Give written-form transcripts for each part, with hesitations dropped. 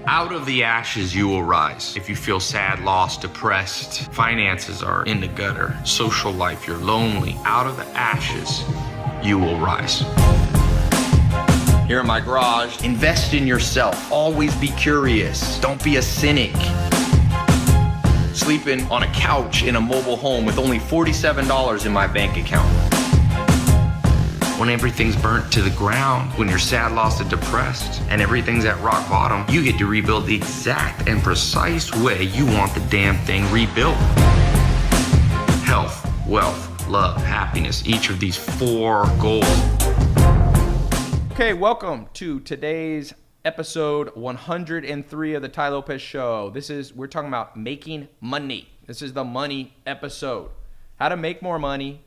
Out of the ashes, you will rise. If you feel sad, lost, depressed, finances are in the gutter, social life, you're lonely, out of the ashes, you will rise. Here in my garage, invest in yourself. Always be curious. Don't be a cynic. Sleeping on a couch in a mobile home with only $47 in my bank account. When everything's burnt to the ground, when you're sad, lost, and depressed, and everything's at rock bottom, you get to rebuild the exact and precise way you want the damn thing rebuilt. Health, wealth, love, happiness, each of these 4 goals. Okay, welcome to today's episode 103 of the Tai Lopez Show. We're talking about making money. This is the money episode. How to make more money.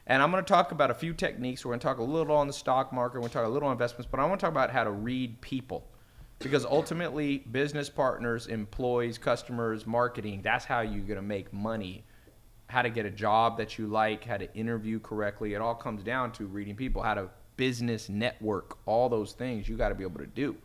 And I'm going to talk about a few techniques. We're going to talk a little on the stock market. We're going to talk a little on investments. But I want to talk about how to read people. Because ultimately, business partners, employees, customers, marketing, that's how you're going to make money. How to get a job that you like, how to interview correctly. It all comes down to reading people, how to business network, all those things you got to be able to do.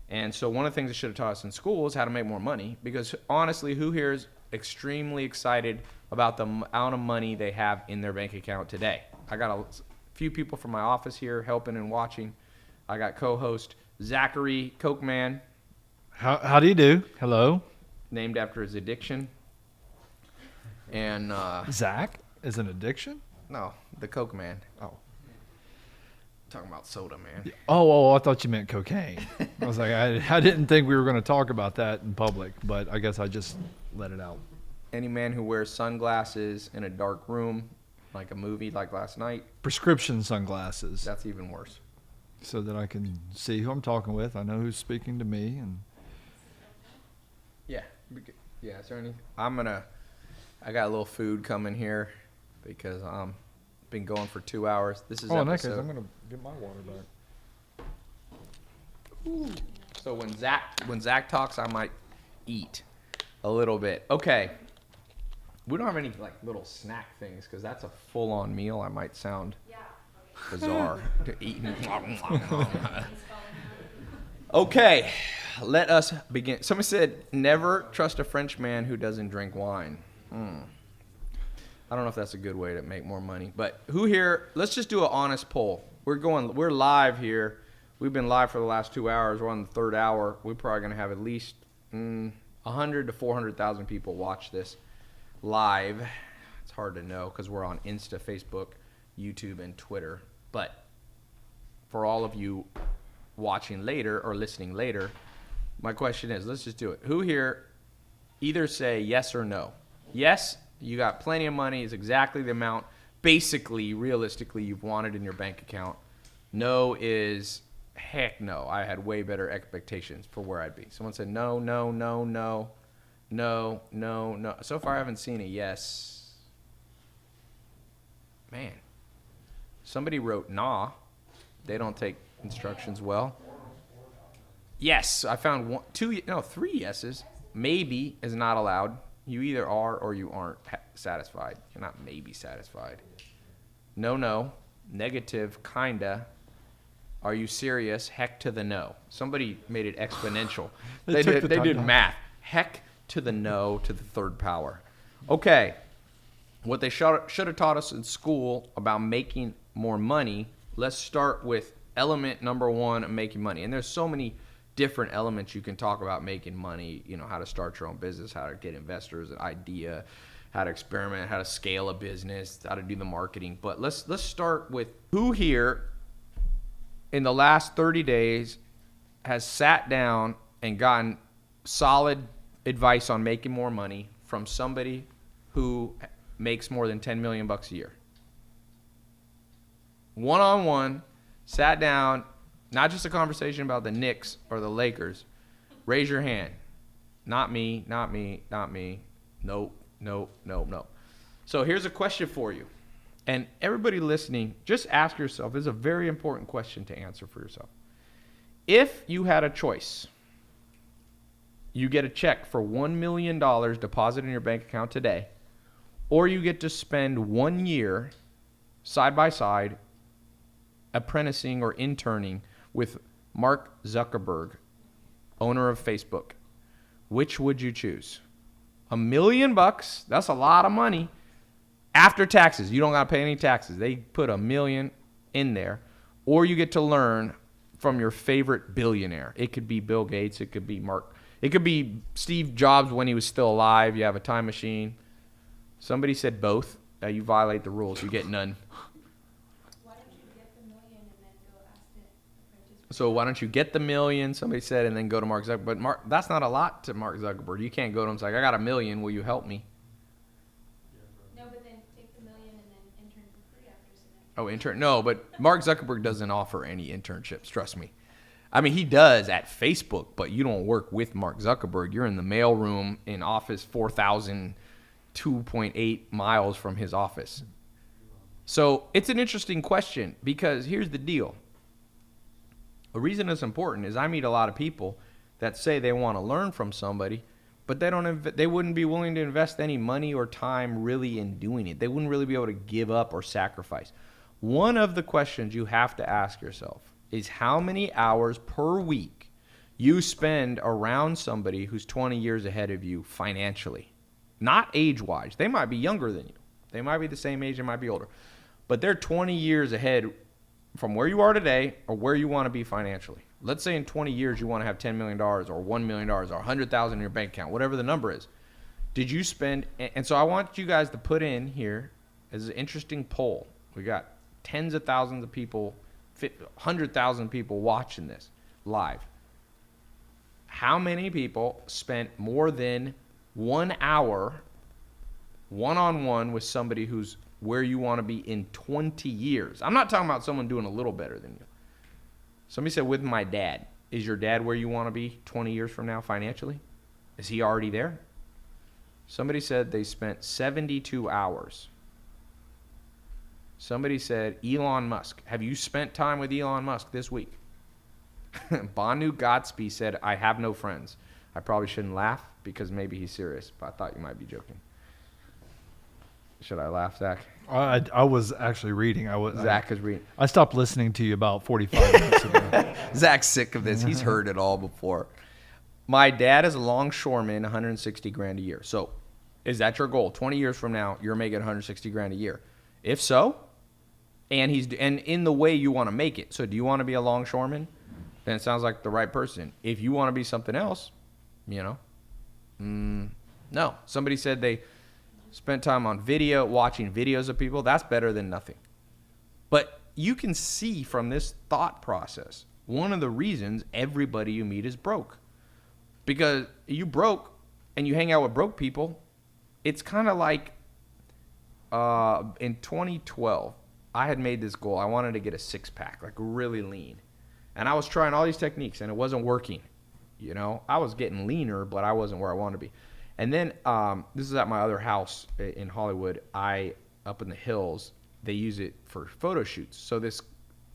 And so one of the things they should have taught us in school is how to make more money. Because honestly, who here is extremely excited about the amount of money they have in their bank account today? I got a few people from my office here helping and watching. I got co-host Zachary Coke Man. How do you do? Hello. Named after his addiction. And Zach is an addiction? No, the Coke Man. Oh. Talking about soda, man. Oh, I thought you meant cocaine. I was like, I didn't think we were going to talk about that in public, but I guess I just let it out. Any man who wears sunglasses in a dark room, like a movie like last night. Prescription sunglasses. That's even worse. So that I can see who I'm talking with. I know who's speaking to me. And yeah, is there anything? I got a little food coming here because been going for 2 hours. This is in that case, I'm going to get my water back. Ooh. So when Zach talks, I might eat a little bit. Okay. We don't have any like little snack things because that's a full-on meal. I might sound bizarre to eat. Okay, let us begin. Somebody said, never trust a French man who doesn't drink wine. I don't know if that's a good way to make more money. But who here, let's just do an honest poll. We're live here. We've been live for the last 2 hours. We're on the 3rd hour. We're probably going to have at least 100 to 400,000 people watch this live. It's hard to know because we're on Insta, Facebook, YouTube, and Twitter. But for all of you watching later or listening later, my question is, let's just do it. Who here either say yes or no? Yes, you got plenty of money, is exactly the amount, basically, realistically, you've wanted in your bank account. No is, heck no, I had way better expectations for where I'd be. Someone said no. So far, I haven't seen a yes. Man. Somebody wrote nah. They don't take instructions well. Yes, I found 3 yeses. Maybe is not allowed. You either are or you aren't satisfied. You're not maybe satisfied. No. Negative, kinda. Are you serious? Heck to the no. Somebody made it exponential. They did math. Heck to the no to the 3rd power. Okay. What they should have taught us in school about making more money, let's start with element number 1 of making money. And there's so many different elements you can talk about making money, how to start your own business, how to get investors, an idea, how to experiment, how to scale a business, how to do the marketing. But let's start with who here in the last 30 days has sat down and gotten solid advice on making more money from somebody who makes more than $10 million a year. One-on-one, sat down, not just a conversation about the Knicks or the Lakers. Raise your hand. Not me. Nope. So here's a question for you. And everybody listening, just ask yourself, this is a very important question to answer for yourself. If you had a choice, you get a check for $1 million deposited in your bank account today, or you get to spend 1 year side by side apprenticing or interning with Mark Zuckerberg owner of Facebook. Which would you choose? $1 million, that's a lot of money. After taxes, you don't got to pay any taxes. They put $1 million in there. Or you get to learn from your favorite billionaire. It could be Bill Gates. It could be it could be Steve Jobs when he was still alive. You have a time machine. Somebody said both. You violate the rules. You get none. Why don't you get the million and then go ask the apprentice? So why don't you get the $1 million, somebody said, and then go to Mark Zuckerberg. But that's not a lot to Mark Zuckerberg. You can't go to him and say, I got $1 million. Will you help me? No, but then take the million and then intern for free after semester. Oh, intern? No, but Mark Zuckerberg doesn't offer any internships. Trust me. I mean, he does at Facebook, but you don't work with Mark Zuckerberg. You're in the mailroom in office 4,000, 2.8 miles from his office. So it's an interesting question because here's the deal. The reason it's important is I meet a lot of people that say they want to learn from somebody, but they wouldn't be willing to invest any money or time really in doing it. They wouldn't really be able to give up or sacrifice. One of the questions you have to ask yourself is how many hours per week you spend around somebody who's 20 years ahead of you financially. Not age-wise. They might be younger than you. They might be the same age. They might be older. But they're 20 years ahead from where you are today or where you want to be financially. Let's say in 20 years you want to have $10 million or $1 million or $100,000 in your bank account, whatever the number is. Did you spend – and so I want you guys to put in here as an interesting poll. We got tens of thousands of people, 100,000 people watching this live. How many people spent more than 1 hour one-on-one with somebody who's where you want to be in 20 years? I'm not talking about someone doing a little better than you. Somebody said, with my dad. Is your dad where you want to be 20 years from now financially? Is he already there? Somebody said they spent 72 hours. Somebody said, Elon Musk. Have you spent time with Elon Musk this week? Banu Gatsby said, I have no friends. I probably shouldn't laugh because maybe he's serious, but I thought you might be joking. Should I laugh, Zach? I was actually reading. Zach is reading. I stopped listening to you about 45 minutes ago. Zach's sick of this. He's heard it all before. My dad is a longshoreman, 160 grand a year. So is that your goal? 20 years from now, you're making 160 grand a year. If so, and in the way you want to make it. So do you want to be a longshoreman? Then it sounds like the right person. If you want to be something else, no. Somebody said they spent time on watching videos of people. That's better than nothing. But you can see from this thought process, one of the reasons everybody you meet is broke. Because you broke and you hang out with broke people, it's kind of like in 2012, I had made this goal. I wanted to get a six-pack, like really lean. And I was trying all these techniques, and it wasn't working. I was getting leaner, but I wasn't where I wanted to be. And then this is at my other house in Hollywood. Up in the hills, they use it for photo shoots. So this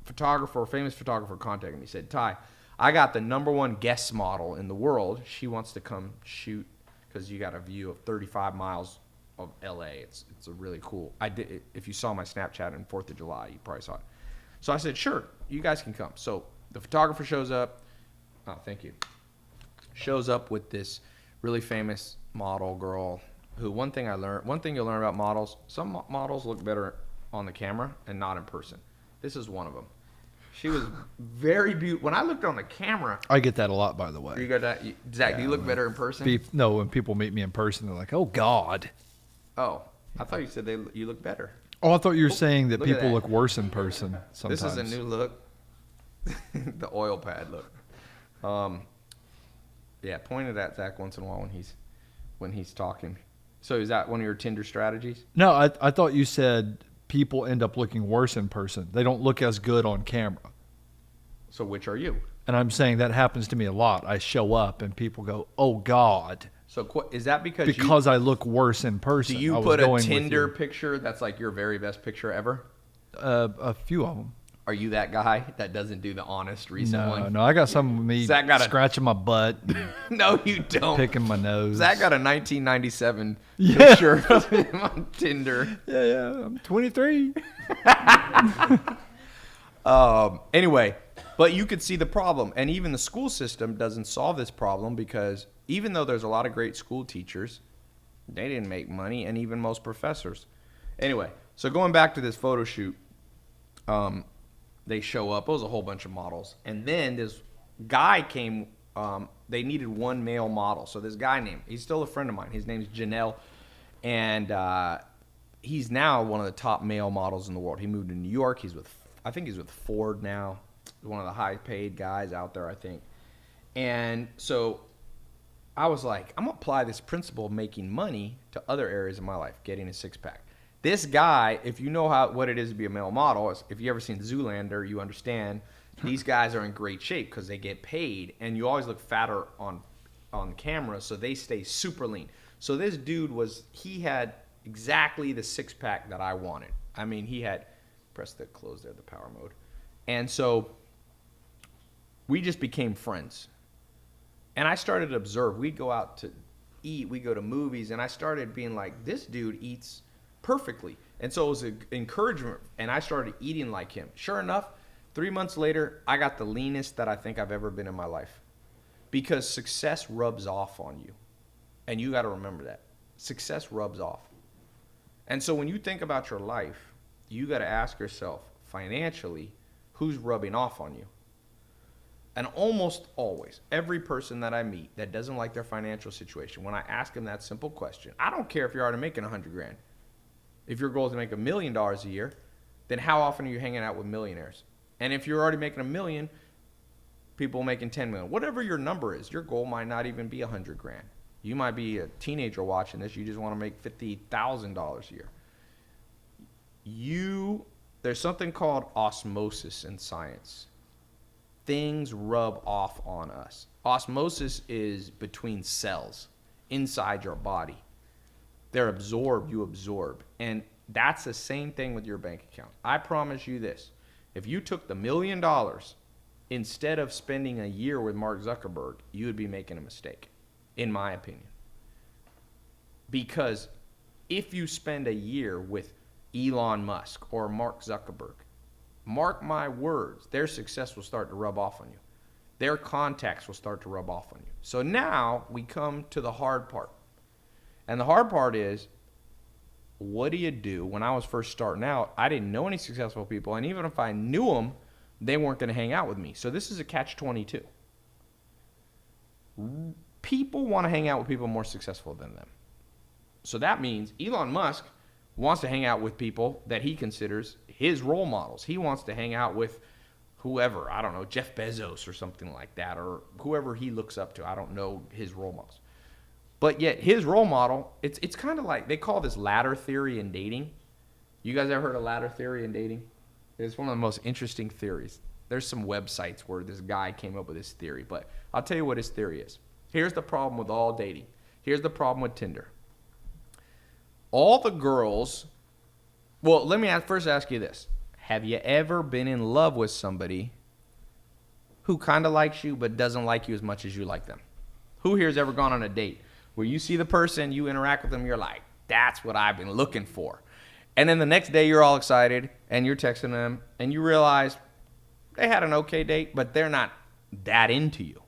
famous photographer contacted me. He said, Ty, I got the #1 guest model in the world. She wants to come shoot because you got a view of 35 miles of LA. It's a really cool. If you saw my Snapchat on 4th of July, you probably saw it. So I said, sure, you guys can come. So the photographer shows up. Oh, thank you. Shows up with this really famous model girl who one thing you'll learn about models, some models look better on the camera and not in person. This is one of them. She was very beautiful. When I looked on the camera. I get that a lot, by the way. You got that? Zach, do you look better in person? No, when people meet me in person, they're like, oh, God. Oh, I thought you said you look better. Oh, I thought you were saying that look at people that. look worse in person sometimes. This is a new look. The oil pad look. Yeah, point it at Zach once in a while when he's talking. So is that one of your Tinder strategies? No, I thought you said people end up looking worse in person. They don't look as good on camera. So which are you? And I'm saying that happens to me a lot. I show up and people go, oh, God. So is that because I look worse in person? Do you put a Tinder picture that's like your very best picture ever? A few of them. Are you that guy that doesn't do the honest recent one? No, I got some of me scratching my butt. No, you don't. Picking my nose. Zach got a 1997 picture of him on Tinder. Yeah, I'm 23. Anyway, But you could see the problem. And even the school system doesn't solve this problem because even though there's a lot of great school teachers, they didn't make money, and even most professors. Anyway, so going back to this photo shoot, they show up. It was a whole bunch of models. And then this guy came. They needed one male model. So this guy he's still a friend of mine. His name's Janelle. And he's now one of the top male models in the world. He moved to New York. I think he's with Ford now. One of the high-paid guys out there, I think. And so I was like, I'm going to apply this principle of making money to other areas of my life, getting a six-pack. This guy, if you know what it is to be a male model, if you ever seen Zoolander, you understand these guys are in great shape because they get paid, and you always look fatter on camera, so they stay super lean. So this dude he had exactly the six-pack that I wanted. I mean, he had, press the close there, the power mode. And so we just became friends. And I started to observe. We'd go out to eat. We go to movies. And I started being like, this dude eats perfectly. And so it was an encouragement. And I started eating like him. Sure enough, 3 months later, I got the leanest that I think I've ever been in my life. Because success rubs off on you. And you got to remember that. Success rubs off. And so when you think about your life, you got to ask yourself, financially, who's rubbing off on you? And almost always, every person that I meet that doesn't like their financial situation, when I ask them that simple question, I don't care if you're already making $100,000. If your goal is to make $1 million a year, then how often are you hanging out with millionaires? And if you're already making $1 million, people making $10 million, whatever your number is, your goal might not even be $100,000. You might be a teenager watching this. You just want to make $50,000 a year. There's something called osmosis in science. Things rub off on us. Osmosis is between cells inside your body. They're absorbed, you absorb. And that's the same thing with your bank account. I promise you this. If you took the $1 million instead of spending a year with Mark Zuckerberg, you would be making a mistake, in my opinion. Because if you spend a year with Elon Musk or Mark Zuckerberg, mark my words, their success will start to rub off on you. Their contacts will start to rub off on you. So now we come to the hard part. And the hard part is, what do you do? When I was first starting out, I didn't know any successful people. And even if I knew them, they weren't going to hang out with me. So this is a catch-22. People want to hang out with people more successful than them. So that means Elon Musk wants to hang out with people that he considers his role models. He wants to hang out with whoever, I don't know, Jeff Bezos or something like that, or whoever he looks up to. I don't know his role models. But yet his role model, it's kind of like, they call this ladder theory in dating. You guys ever heard of ladder theory in dating? It's one of the most interesting theories. There's some websites where this guy came up with this theory, but I'll tell you what his theory is. Here's the problem with all dating. Here's the problem with Tinder. All the girls, well, let me first ask you this. Have you ever been in love with somebody who kind of likes you but doesn't like you as much as you like them? Who here has ever gone on a date where you see the person, you interact with them, you're like, that's what I've been looking for. And then the next day you're all excited and you're texting them and you realize they had an okay date, but they're not that into you.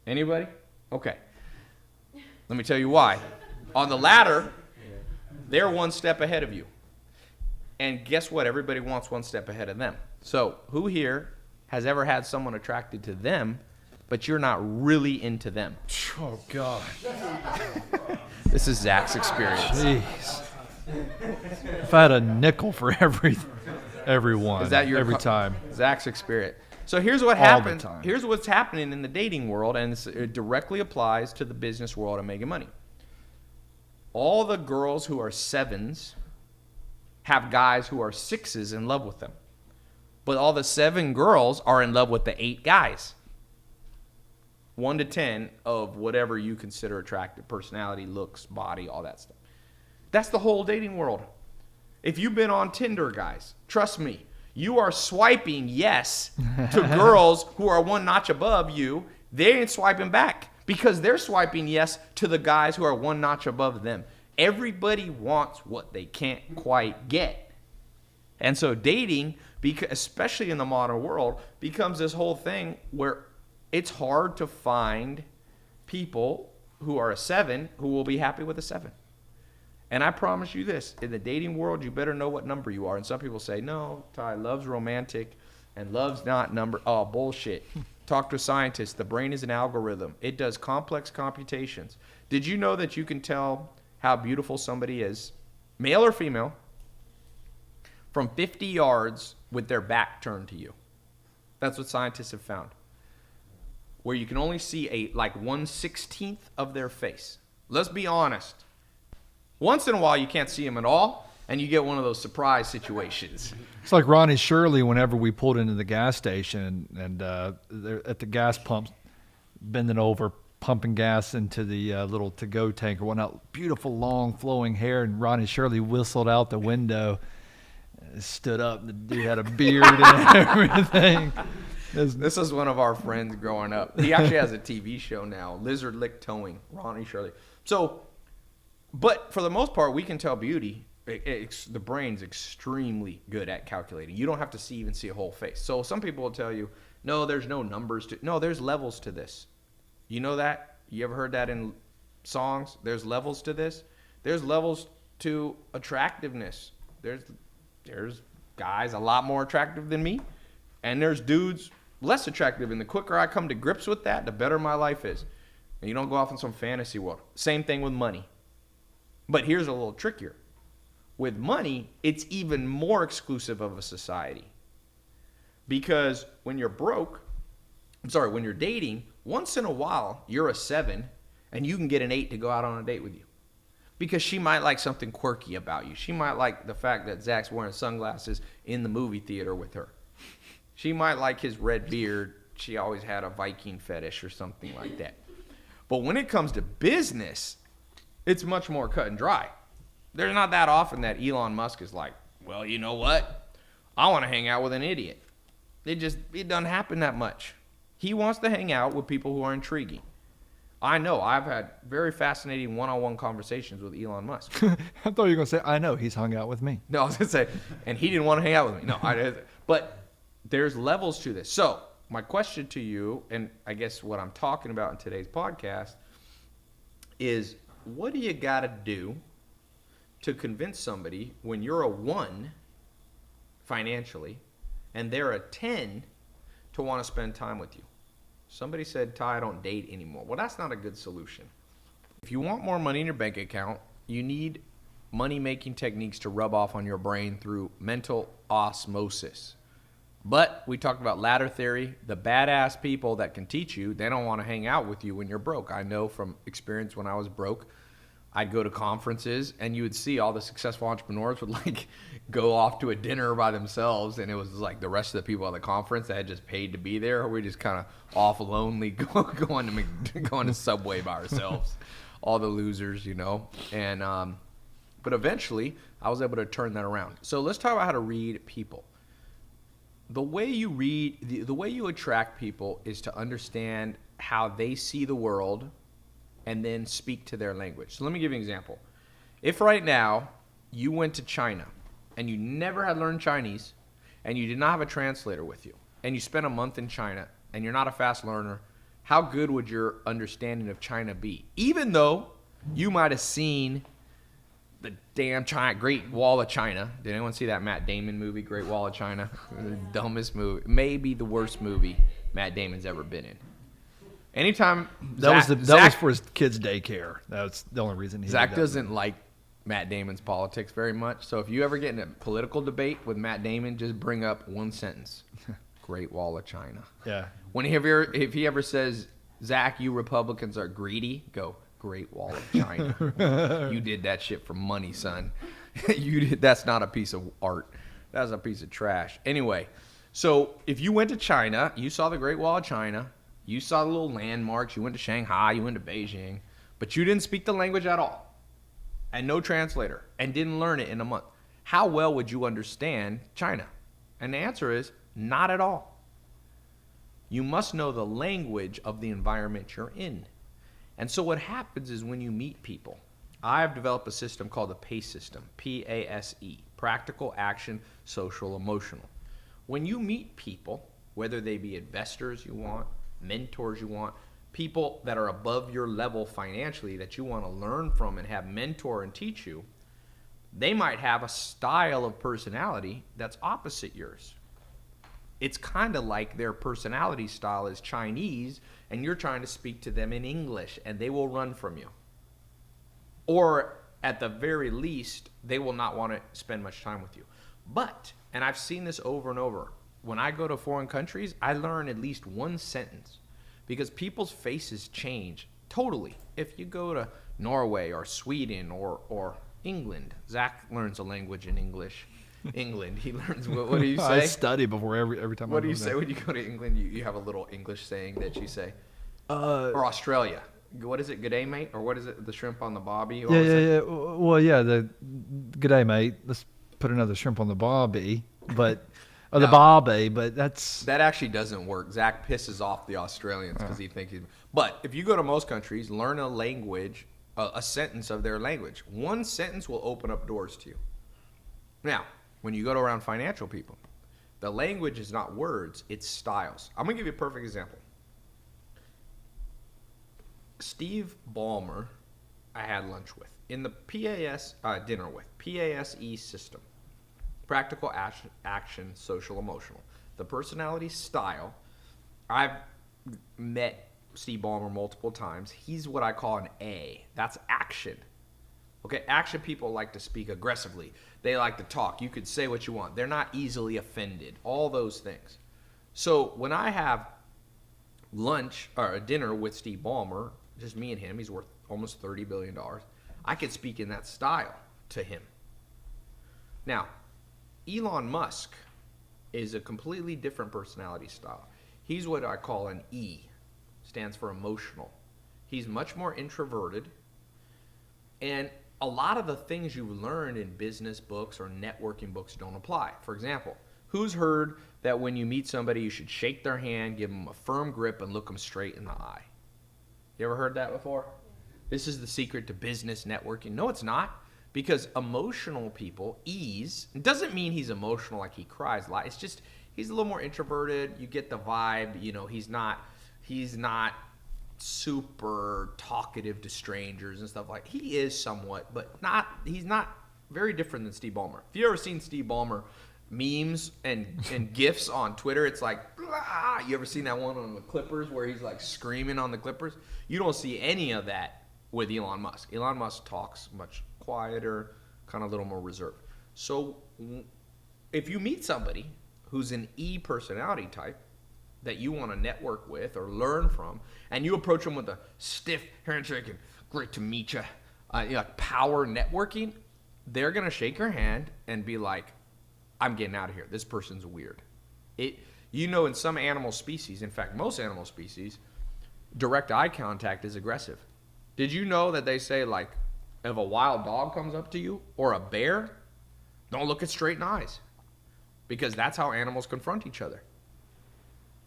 Anybody? Okay. Let me tell you why. On the ladder, they're one step ahead of you. And guess what? Everybody wants one step ahead of them. So who here has ever had someone attracted to them, but you're not really into them? Oh, God. This is Zach's experience. Jeez. If I had a nickel for everyone, Is that your every time. Zach's experience. So here's what All the happens. time. Here's what's happening in the dating world, and it directly applies to the business world and making money. All the girls who are 7s have guys who are 6s in love with them. But all the 7 girls are in love with the 8 guys. 1 to 10 of whatever you consider attractive, personality, looks, body, all that stuff. That's the whole dating world. If you've been on Tinder, guys, trust me, you are swiping yes to girls who are one notch above you. They ain't swiping back because they're swiping yes to the guys who are one notch above them. Everybody wants what they can't quite get. And so dating because especially in the modern world, becomes this whole thing where it's hard to find people who are a 7 who will be happy with a 7. And I promise you this, in the dating world, you better know what number you are. And some people say, no, Ty, love's romantic and love's not number. Oh, bullshit. Talk to a scientist. The brain is an algorithm. It does complex computations. Did you know that you can tell how beautiful somebody is, male or female, from 50 yards with their back turned to you? That's what scientists have found. Where you can only see like 1/16 of their face. Let's be honest. Once in a while, you can't see them at all, and you get one of those surprise situations. It's like Ronnie Shirley whenever we pulled into the gas station and they're at the gas pump, bending over, pumping gas into the little to-go tank or whatnot. Beautiful, long, flowing hair, and Ronnie Shirley whistled out the window, stood up. The dude had a beard and everything. This is one of our friends growing up. He actually has a TV show now, Lizard Lick Towing, Ronnie Shirley. So, but for the most part, we can tell beauty. The brain's extremely good at calculating. You don't have to even see a whole face. So some people will tell you, no, there's no numbers to. No, there's levels to this. You know that? You ever heard that in songs? There's levels to this. There's levels to attractiveness. There's guys a lot more attractive than me, and there's dudes less attractive. And the quicker I come to grips with that, the better my life is. And you don't go off in some fantasy world. Same thing with money. But here's a little trickier. With money, it's even more exclusive of a society. Because when you're when you're dating, once in a while, you're a 7, and you can get an 8 to go out on a date with you. Because she might like something quirky about you. She might like the fact that Zach's wearing sunglasses in the movie theater with her. She might like his red beard. She always had a Viking fetish or something like that. But when it comes to business, it's much more cut and dry. There's not that often that Elon Musk is like, well, you know what? I want to hang out with an idiot. It doesn't happen that much. He wants to hang out with people who are intriguing. I know. I've had very fascinating one-on-one conversations with Elon Musk. I thought you were going to say, I know, he's hung out with me. No, I was going to say, and he didn't want to hang out with me. No, but there's levels to this. So my question to you, and I guess what I'm talking about in today's podcast, is what do you got to do to convince somebody when you're a 1 financially and they're a 10 to want to spend time with you? Somebody said, Ty, I don't date anymore. Well, that's not a good solution. If you want more money in your bank account, you need money-making techniques to rub off on your brain through mental osmosis. But we talked about ladder theory. The badass people that can teach you, they don't want to hang out with you when you're broke. I know from experience when I was broke, I'd go to conferences and you would see all the successful entrepreneurs would like go off to a dinner by themselves, and it was like the rest of the people at the conference that had just paid to be there. We just kind of off lonely going to Subway by ourselves, all the losers, you know. And but eventually I was able to turn that around. So let's talk about how to read people. The way you read, the way you attract people is to understand how they see the world and then speak to their language. So let me give you an example. If right now you went to China and you never had learned Chinese and you did not have a translator with you and you spent a month in China and you're not a fast learner, how good would your understanding of China be? Even though you might have seen the damn Great Wall of China. Did anyone see that Matt Damon movie, Great Wall of China? The dumbest movie. Maybe the worst movie Matt Damon's ever been in. Anytime That was for his kids' daycare. That's the only reason he Zach did that. doesn't like Matt Damon's politics very much. So if you ever get in a political debate with Matt Damon, just bring up one sentence. Great Wall of China. Yeah. If he ever says, Zach, you Republicans are greedy, go, Great Wall of China. You did that shit for money, son. That's not a piece of art. That's a piece of trash. Anyway, so if you went to China, you saw the Great Wall of China, you saw the little landmarks, you went to Shanghai, you went to Beijing, but you didn't speak the language at all, and no translator, and didn't learn it in a month. How well would you understand China? And the answer is, not at all. You must know the language of the environment you're in. And so what happens is when you meet people, I've developed a system called the PACE system, P-A-S-E, practical, action, social, emotional. when you meet people, whether they be investors you want, mentors you want, people that are above your level financially that you want to learn from and have mentor and teach you, they might have a style of personality that's opposite yours. It's kind of like their personality style is Chinese and you're trying to speak to them in English and they will run from you. Or at the very least, they will not want to spend much time with you. But, and I've seen this over and over, when I go to foreign countries, I learn at least one sentence because people's faces change totally. If you go to Norway or Sweden or England, Zach learns a language in English. England, he learns, what do you say? I study before every time. What do you say when you go to England? You have a little English saying that you say. Or Australia. What is it, g'day mate? Or what is it, the shrimp on the bobby? Or Yeah. Well, yeah, the g'day mate. Let's put another shrimp on the bobby, but or the No. bobby, but that's That actually doesn't work. Zach pisses off the Australians because he thinks But if you go to most countries, learn a language, a sentence of their language. One sentence will open up doors to you. Now, when you go to around financial people, the language is not words, it's styles. I'm going to give you a perfect example. Steve Ballmer, I had lunch with in the dinner with PASE system, practical action, social, emotional. The personality style. I've met Steve Ballmer multiple times. He's what I call an A. That's action. Okay, action people like to speak aggressively. They like to talk. You could say what you want. They're not easily offended. All those things. So when I have lunch or a dinner with Steve Ballmer, just me and him, he's worth almost $30 billion. I could speak in that style to him. Now, Elon Musk is a completely different personality style. He's what I call an E, stands for emotional. He's much more introverted, and a lot of the things you learn in business books or networking books don't apply. For example, who's heard that when you meet somebody, you should shake their hand, give them a firm grip, and look them straight in the eye? You ever heard that before? This is the secret to business networking. No, it's not. Because emotional people, E's, it doesn't mean he's emotional like he cries a lot. It's just he's a little more introverted. You get the vibe, he's not super talkative to strangers and stuff like. He is somewhat, but he's not very different than Steve Ballmer. If you ever seen Steve Ballmer memes and GIFs on Twitter, it's like, blah. You ever seen that one on the Clippers where he's like screaming on the Clippers? You don't see any of that with Elon Musk. Elon Musk talks much quieter, kind of a little more reserved. So if you meet somebody who's an E personality type that you want to network with or learn from, and you approach them with a stiff handshake and great to meet you, power networking, they're going to shake your hand and be like, I'm getting out of here. This person's weird. In some animal species, in fact, most animal species, direct eye contact is aggressive. Did you know that they say, like, if a wild dog comes up to you or a bear, don't look it straight in the eyes, because that's how animals confront each other.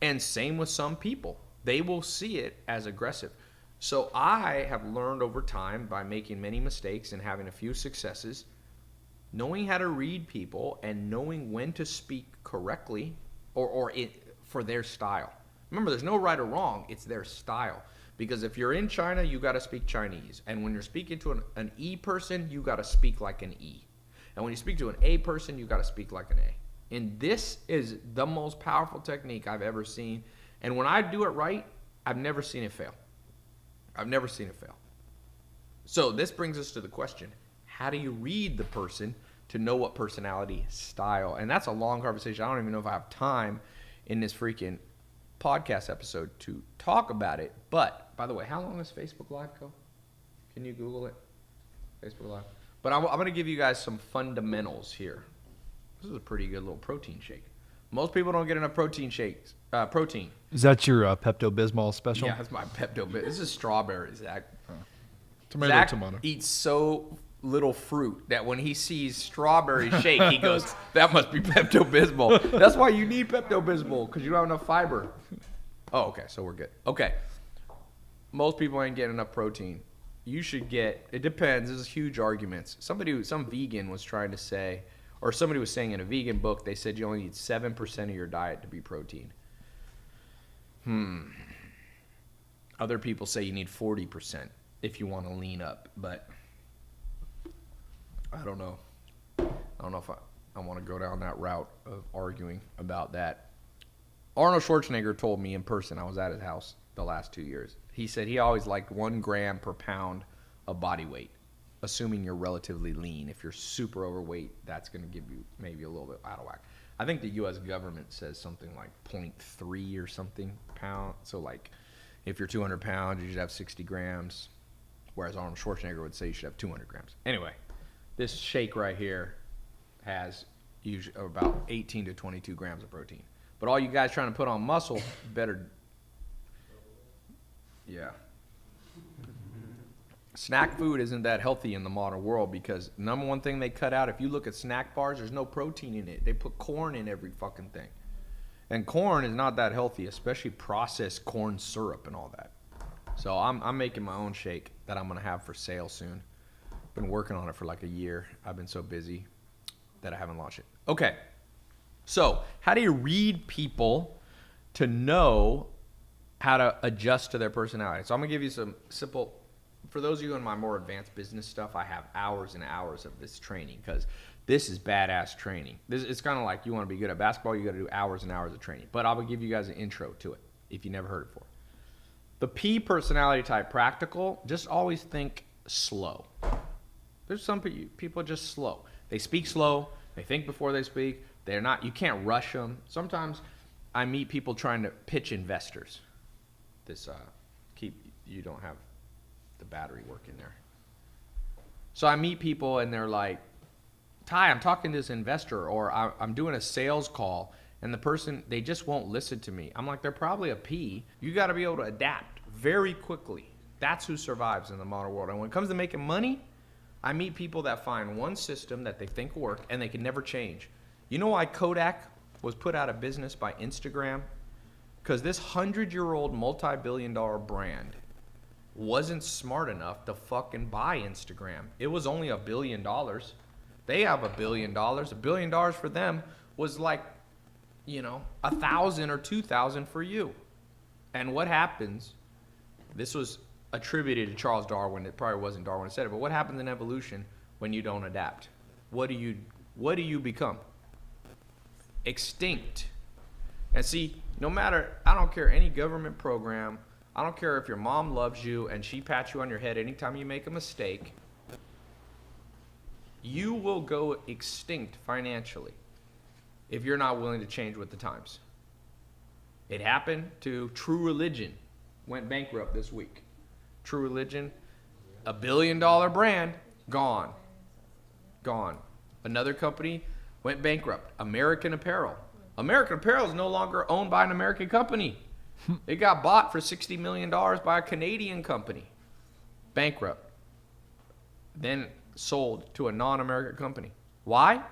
And same with some people. They will see it as aggressive. So I have learned over time by making many mistakes and having a few successes, knowing how to read people and knowing when to speak correctly for their style. Remember, there's no right or wrong. It's their style. Because if you're in China, you got to speak Chinese. And when you're speaking to an E person, you got to speak like an E. And when you speak to an A person, you got to speak like an A. And this is the most powerful technique I've ever seen. And when I do it right, I've never seen it fail. I've never seen it fail. So this brings us to the question, how do you read the person to know what personality style? And that's a long conversation. I don't even know if I have time in this freaking podcast episode to talk about it. But, by the way, how long does Facebook Live go? Can you Google it? Facebook Live. But I'm going to give you guys some fundamentals here. This is a pretty good little protein shake. Most people don't get enough protein. Is that your Pepto-Bismol special? Yeah, that's my Pepto-Bismol. This is strawberry, Zach. Tomato. Zach eats so little fruit that when he sees strawberry shake, he goes, that must be Pepto-Bismol. That's why you need Pepto-Bismol, because you don't have enough fiber. Oh, okay, so we're good. Okay. Most people ain't getting enough protein. You should get, it depends. There's huge arguments. Some vegan was trying to say, or somebody was saying in a vegan book, they said you only need 7% of your diet to be protein. Other people say you need 40% if you want to lean up, but I don't know. I don't know if I want to go down that route of arguing about that. Arnold Schwarzenegger told me in person, I was at his house the last 2 years. He said he always liked 1 gram per pound of body weight, assuming you're relatively lean. If you're super overweight, that's going to give you maybe a little bit out of whack. I think the U.S. government says something like 0.3 or something pound. So like if you're 200 pounds, you should have 60 grams, whereas Arnold Schwarzenegger would say you should have 200 grams. Anyway, this shake right here has usually about 18 to 22 grams of protein. But all you guys trying to put on muscle, better, yeah. Snack food isn't that healthy in the modern world because number one thing they cut out, if you look at snack bars, there's no protein in it. They put corn in every fucking thing. And corn is not that healthy, especially processed corn syrup and all that. So I'm making my own shake that I'm going to have for sale soon. Been working on it for like a year. I've been so busy that I haven't launched it. Okay. So how do you read people to know how to adjust to their personality? So I'm going to give you some simple, for those of you in my more advanced business stuff, I have hours and hours of this training because this is badass training. It's kind of like you want to be good at basketball, you got to do hours and hours of training. But I will give you guys an intro to it if you never heard it before. The P personality type, practical, just always think slow. There's some people just slow. They speak slow. They think before they speak. They're not, you can't rush them. Sometimes I meet people trying to pitch investors. You don't have the battery working there. So I meet people and they're like, Ty, I'm talking to this investor, or I'm doing a sales call and the person, they just won't listen to me. I'm like, they're probably a P. You got to be able to adapt very quickly. That's who survives in the modern world. And when it comes to making money, I meet people that find one system that they think will work and they can never change. You know why Kodak was put out of business by Instagram? Because this 100-year-old multi-billion-dollar brand wasn't smart enough to fucking buy Instagram. It was only $1 billion. They have $1 billion. $1 billion for them was like, 1,000 or 2,000 for you. And what happens, this was attributed to Charles Darwin. It probably wasn't Darwin who said it, but what happens in evolution when you don't adapt? What do you become? Extinct. And see, no matter, I don't care any government program, I don't care if your mom loves you and she pats you on your head anytime you make a mistake, you will go extinct financially if you're not willing to change with the times. It happened to True Religion, went bankrupt this week. True Religion, $1 billion brand, gone. Another company went bankrupt, American Apparel. American Apparel is no longer owned by an American company. It got bought for $60 million by a Canadian company. Bankrupt. Then sold to a non-American company. Why?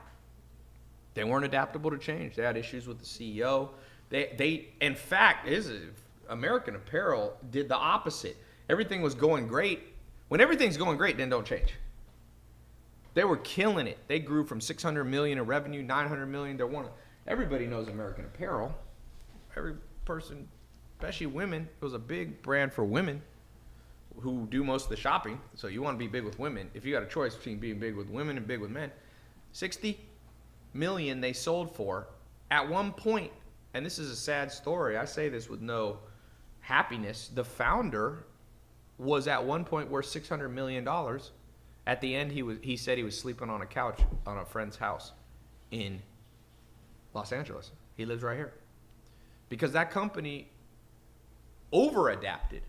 They weren't adaptable to change. They had issues with the CEO. They in fact, American Apparel did the opposite. Everything was going great. When everything's going great, then don't change. They were killing it. They grew from $600 million in revenue, $900 million. Everybody knows American Apparel. Every person, especially women, it was a big brand for women who do most of the shopping. So you want to be big with women. If you got a choice between being big with women and big with men, 60 million they sold for at one point. And this is a sad story. I say this with no happiness. The founder was at one point worth $600 million. At the end, he said he was sleeping on a couch on a friend's house in Los Angeles. He lives right here. Because that company over-adapted.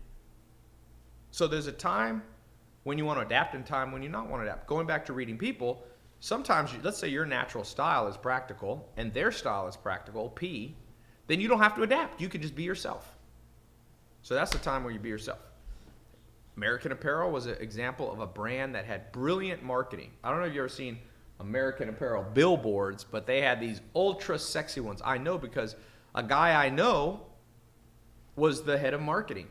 So there's a time when you want to adapt and time when you not want to adapt. Going back to reading people, sometimes, let's say your natural style is practical and their style is practical, P, then you don't have to adapt. You can just be yourself. So that's the time where you be yourself. American Apparel was an example of a brand that had brilliant marketing. I don't know if you've ever seen American Apparel billboards, but they had these ultra sexy ones. I know because a guy I know was the head of marketing.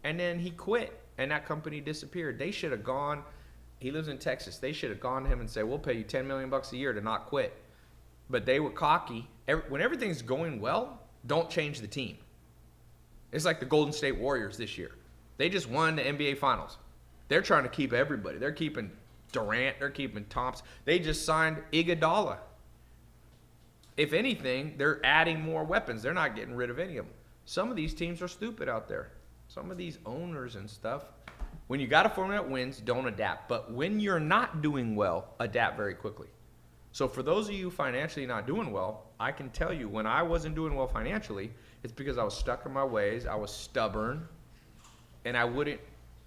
And then he quit and that company disappeared. They should have gone, he lives in Texas. They should have gone to him and said, we'll pay you $10 million a year to not quit. but they were cocky. When everything's going well, don't change the team. It's like the Golden State Warriors this year. They just won the NBA Finals. They're trying to keep everybody. They're keeping Durant. They're keeping Thompson. They just signed Iguodala. If anything, they're adding more weapons. They're not getting rid of any of them. Some of these teams are stupid out there. Some of these owners and stuff. When you got a formula that wins, don't adapt. But when you're not doing well, adapt very quickly. So for those of you financially not doing well, I can tell you when I wasn't doing well financially, it's because I was stuck in my ways. I was stubborn. And I wouldn't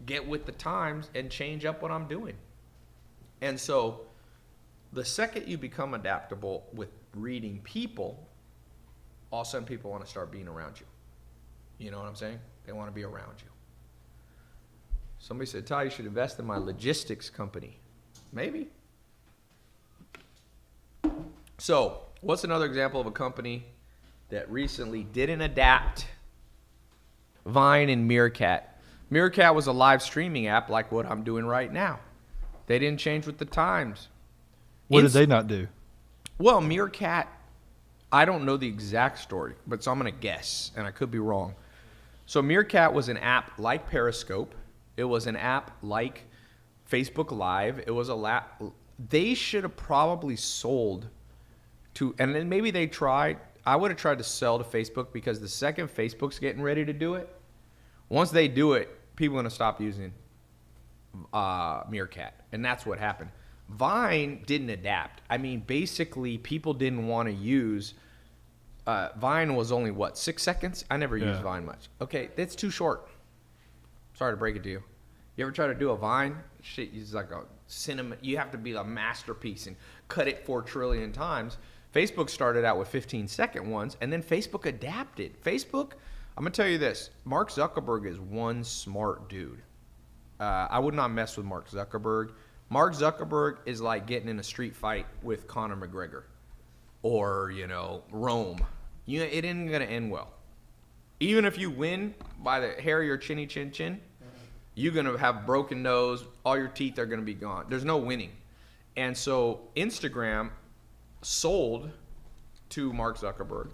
get with the times and change up what I'm doing. And so the second you become adaptable with reading people, all of a sudden people want to start being around you. You know what I'm saying? They want to be around you. Somebody said, Ty, you should invest in my logistics company. Maybe. So what's another example of a company that recently didn't adapt? Vine and Meerkat. Meerkat was a live streaming app like what I'm doing right now. They didn't change with the times. What did they not do? Well, Meerkat, I don't know the exact story, but so I'm going to guess, and I could be wrong. So Meerkat was an app like Periscope. It was an app like Facebook Live. It was they should have probably sold to, and then maybe they tried. I would have tried to sell to Facebook because the second Facebook's getting ready to do it, once they do it, people are going to stop using Meerkat. And that's what happened. Vine didn't adapt. I mean, basically, people didn't want to use. Vine was only, 6 seconds? I never used Vine much. Okay, that's too short. Sorry to break it to you. You ever try to do a Vine? Shit, it's like a cinema. You have to be a masterpiece and cut it 4 trillion times. Facebook started out with 15-second ones, and then Facebook adapted. Facebook, I'm going to tell you this. Mark Zuckerberg is one smart dude. I would not mess with Mark Zuckerberg. Mark Zuckerberg is like getting in a street fight with Conor McGregor or, Rome. It isn't going to end well. Even if you win by the hair of your chinny chin chin, you're going to have broken nose. All your teeth are going to be gone. There's no winning. And so Instagram sold to Mark Zuckerberg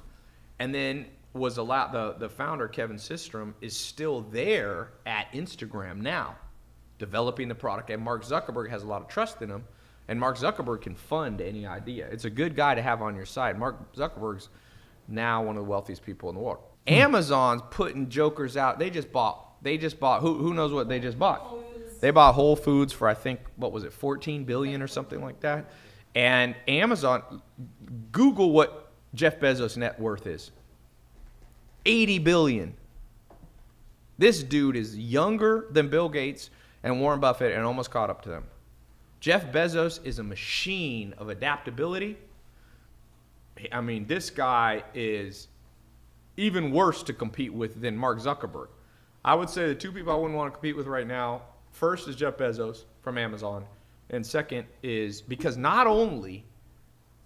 and then was allowed, the founder, Kevin Systrom, is still there at Instagram now, developing the product. And Mark Zuckerberg has a lot of trust in him. And Mark Zuckerberg can fund any idea. It's a good guy to have on your side. Mark Zuckerberg's now one of the wealthiest people in the world. Amazon's putting jokers out. They just bought, who knows what they just bought? They bought Whole Foods for, I think, what was it, 14 billion or something like that. And Amazon, Google what Jeff Bezos' net worth is. 80 billion. This dude is younger than Bill Gates and Warren Buffett and almost caught up to them. Jeff Bezos is a machine of adaptability. I mean, this guy is even worse to compete with than Mark Zuckerberg. I would say the two people I wouldn't want to compete with right now, first is Jeff Bezos from Amazon, and second is because not only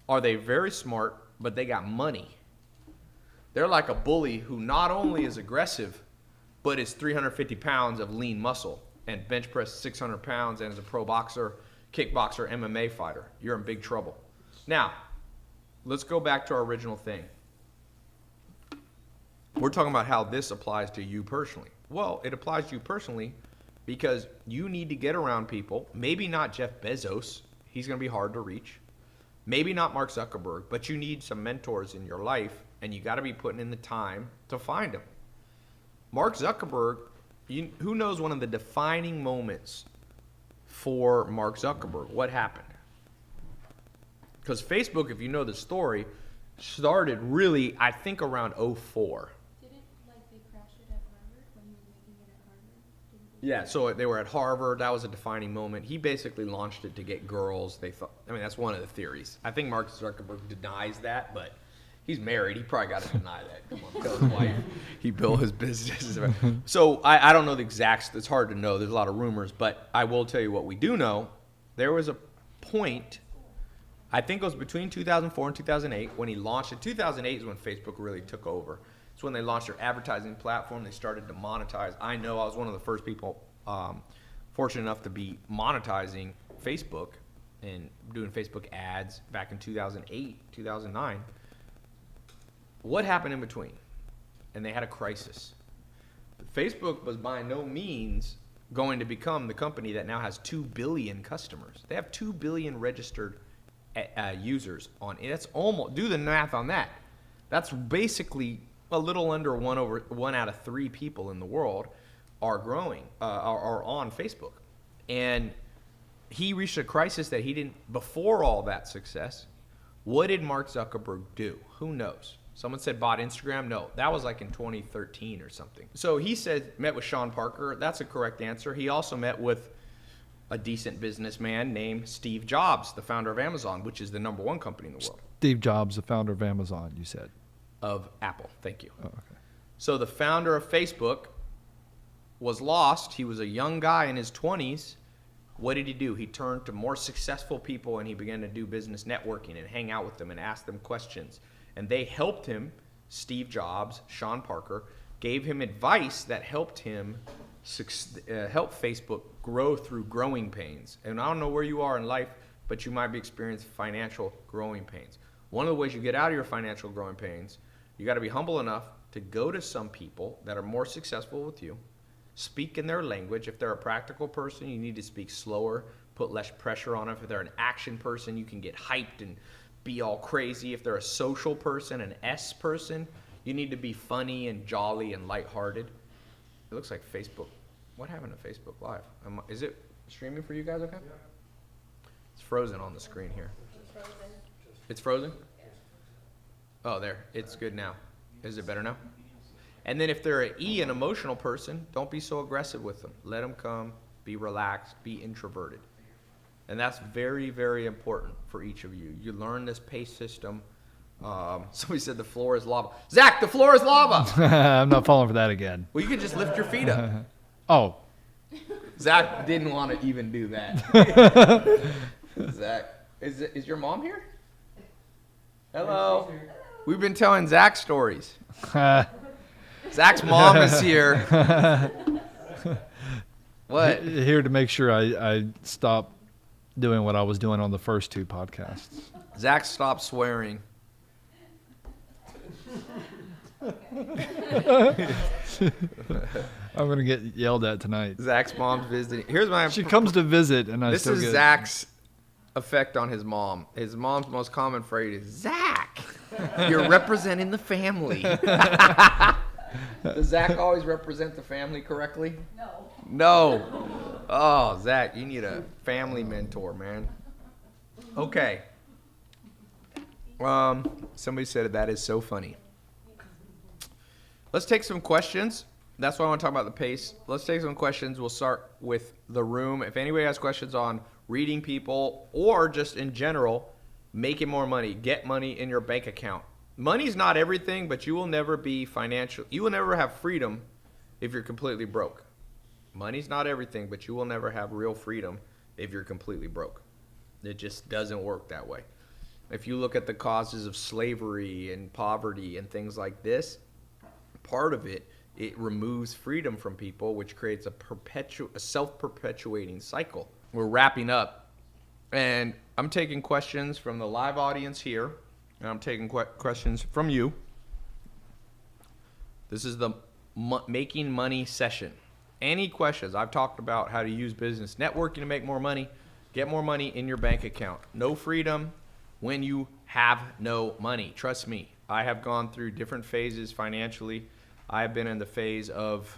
are they very smart, but they got money. They're like a bully who not only is aggressive, but is 350 pounds of lean muscle and bench press 600 pounds and is a pro boxer, kickboxer, MMA fighter. You're in big trouble. Now, let's go back to our original thing. We're talking about how this applies to you personally. Well, it applies to you personally because you need to get around people. Maybe not Jeff Bezos. He's going to be hard to reach. Maybe not Mark Zuckerberg, but you need some mentors in your life, and you got to be putting in the time to find them. Mark Zuckerberg, who knows one of the defining moments for Mark Zuckerberg? What happened? Because Facebook, if you know the story, started really, I think, around 2004. Didn't they crash it at Harvard when he was making it at Harvard? Yeah, so they were at Harvard. That was a defining moment. He basically launched it to get girls. They thought, that's one of the theories. I think Mark Zuckerberg denies that, but he's married. He probably got to deny that. Come on, tell his wife he built his business. So I don't know the exacts. It's hard to know. There's a lot of rumors, but I will tell you what we do know. There was a point, I think it was between 2004 and 2008 when he launched it. 2008 is when Facebook really took over. It's when they launched their advertising platform. They started to monetize. I know I was one of the first people fortunate enough to be monetizing Facebook and doing Facebook ads back in 2008, 2009. What happened in between? And they had a crisis. Facebook was by no means going to become the company that now has 2 billion customers. They have 2 billion registered users on it. That's almost, do the math on that. That's basically a little under 1 out of 3 people in the world are on Facebook. And he reached a crisis that he didn't, before all that success. What did Mark Zuckerberg do? Who knows? Someone said bought Instagram. No, that was like in 2013 or something. So he said, met with Sean Parker. That's a correct answer. He also met with a decent businessman named Steve Jobs, the founder of Amazon, which is the #1 company in the world. Steve Jobs, the founder of Amazon, you said. Of Apple, thank you. Oh, okay. So the founder of Facebook was lost. He was a young guy in his 20s. What did he do? He turned to more successful people and he began to do business networking and hang out with them and ask them questions. And they helped him, Steve Jobs, Sean Parker, gave him advice that helped him help Facebook grow through growing pains. And I don't know where you are in life, but you might be experiencing financial growing pains. One of the ways you get out of your financial growing pains, you got to be humble enough to go to some people that are more successful with you, speak in their language. If they're a practical person, you need to speak slower, put less pressure on them. If they're an action person, you can get hyped and be all crazy. If they're a social person, an S person, you need to be funny and jolly and lighthearted. It looks like Facebook. What happened to Facebook Live? Is it streaming for you guys okay? It's frozen on the screen here. It's frozen? Oh, there. It's good now. Is it better now? And then if they're an emotional person, don't be so aggressive with them. Let them come. Be relaxed. Be introverted. And that's very, very important for each of you. You learn this pace system. Somebody said the floor is lava. Zach, the floor is lava. I'm not falling for that again. Well, you can just lift your feet up. Oh. Zach didn't want to even do that. Zach, is your mom here? Hello. We've been telling Zach stories. Zach's mom is here. What? Here to make sure I stop doing what I was doing on the first 2 podcasts. Zach stopped swearing. I'm going to get yelled at tonight. Zach's mom's visiting. Here's my. She comes to visit, and I This still is get... Zach's effect on his mom. His mom's most common phrase is, Zach, you're representing the family. Does Zach always represent the family correctly? No. Oh, Zach, you need a family mentor, man. Okay. Somebody said that is so funny. Let's take some questions. That's why I want to talk about the pace. Let's take some questions. We'll start with the room. If anybody has questions on reading people or just in general, making more money, get money in your bank account. Money's not everything, but you will never be financial. You will never have freedom if you're completely broke. Money's not everything, but you will never have real freedom if you're completely broke. It just doesn't work that way. If you look at the causes of slavery and poverty and things like this, part of it removes freedom from people, which creates a self-perpetuating cycle. We're wrapping up, and I'm taking questions from the live audience here, and I'm taking questions from you. This is the making money session. Any questions? I've talked about how to use business networking to make more money, get more money in your bank account. No freedom when you have no money. Trust me, I have gone through different phases financially. I have been in the phase of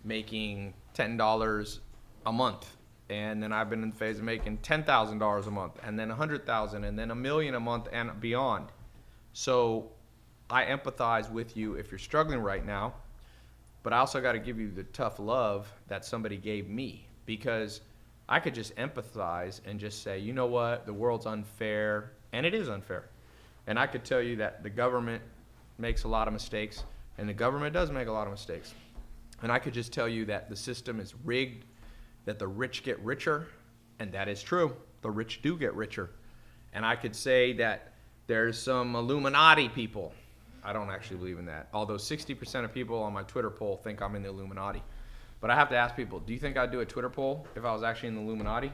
making $10 a month. And then I've been in the phase of making $10,000 a month, and then $100,000, and then $1 million a month and beyond. So I empathize with you if you're struggling right now, but I also got to give you the tough love that somebody gave me, because I could just empathize and just say, you know what, the world's unfair, and it is unfair. And I could tell you that the government makes a lot of mistakes, and the government does make a lot of mistakes. And I could just tell you that the system is rigged, that the rich get richer, and that is true. The rich do get richer. And I could say that there's some Illuminati people. I don't actually believe in that, although 60% of people on my Twitter poll think I'm in the Illuminati. But I have to ask people, do you think I'd do a Twitter poll if I was actually in the Illuminati?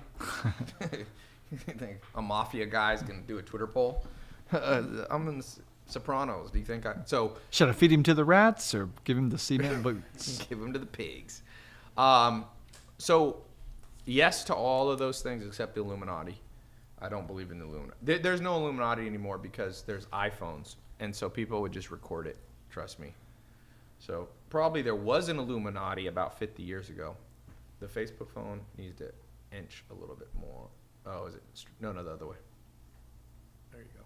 You think a mafia guy's gonna do a Twitter poll? I'm in the Sopranos. Do you think Should I feed him to the rats or give him the cement boots? give them to the pigs? So yes to all of those things except the Illuminati. I don't believe in the Illuminati. There's no Illuminati anymore because there's iPhones, and so people would just record it. Trust me. So probably there was an Illuminati about 50 years ago. The Facebook phone needs to inch a little bit more. Oh, is it? No, the other way. There you go.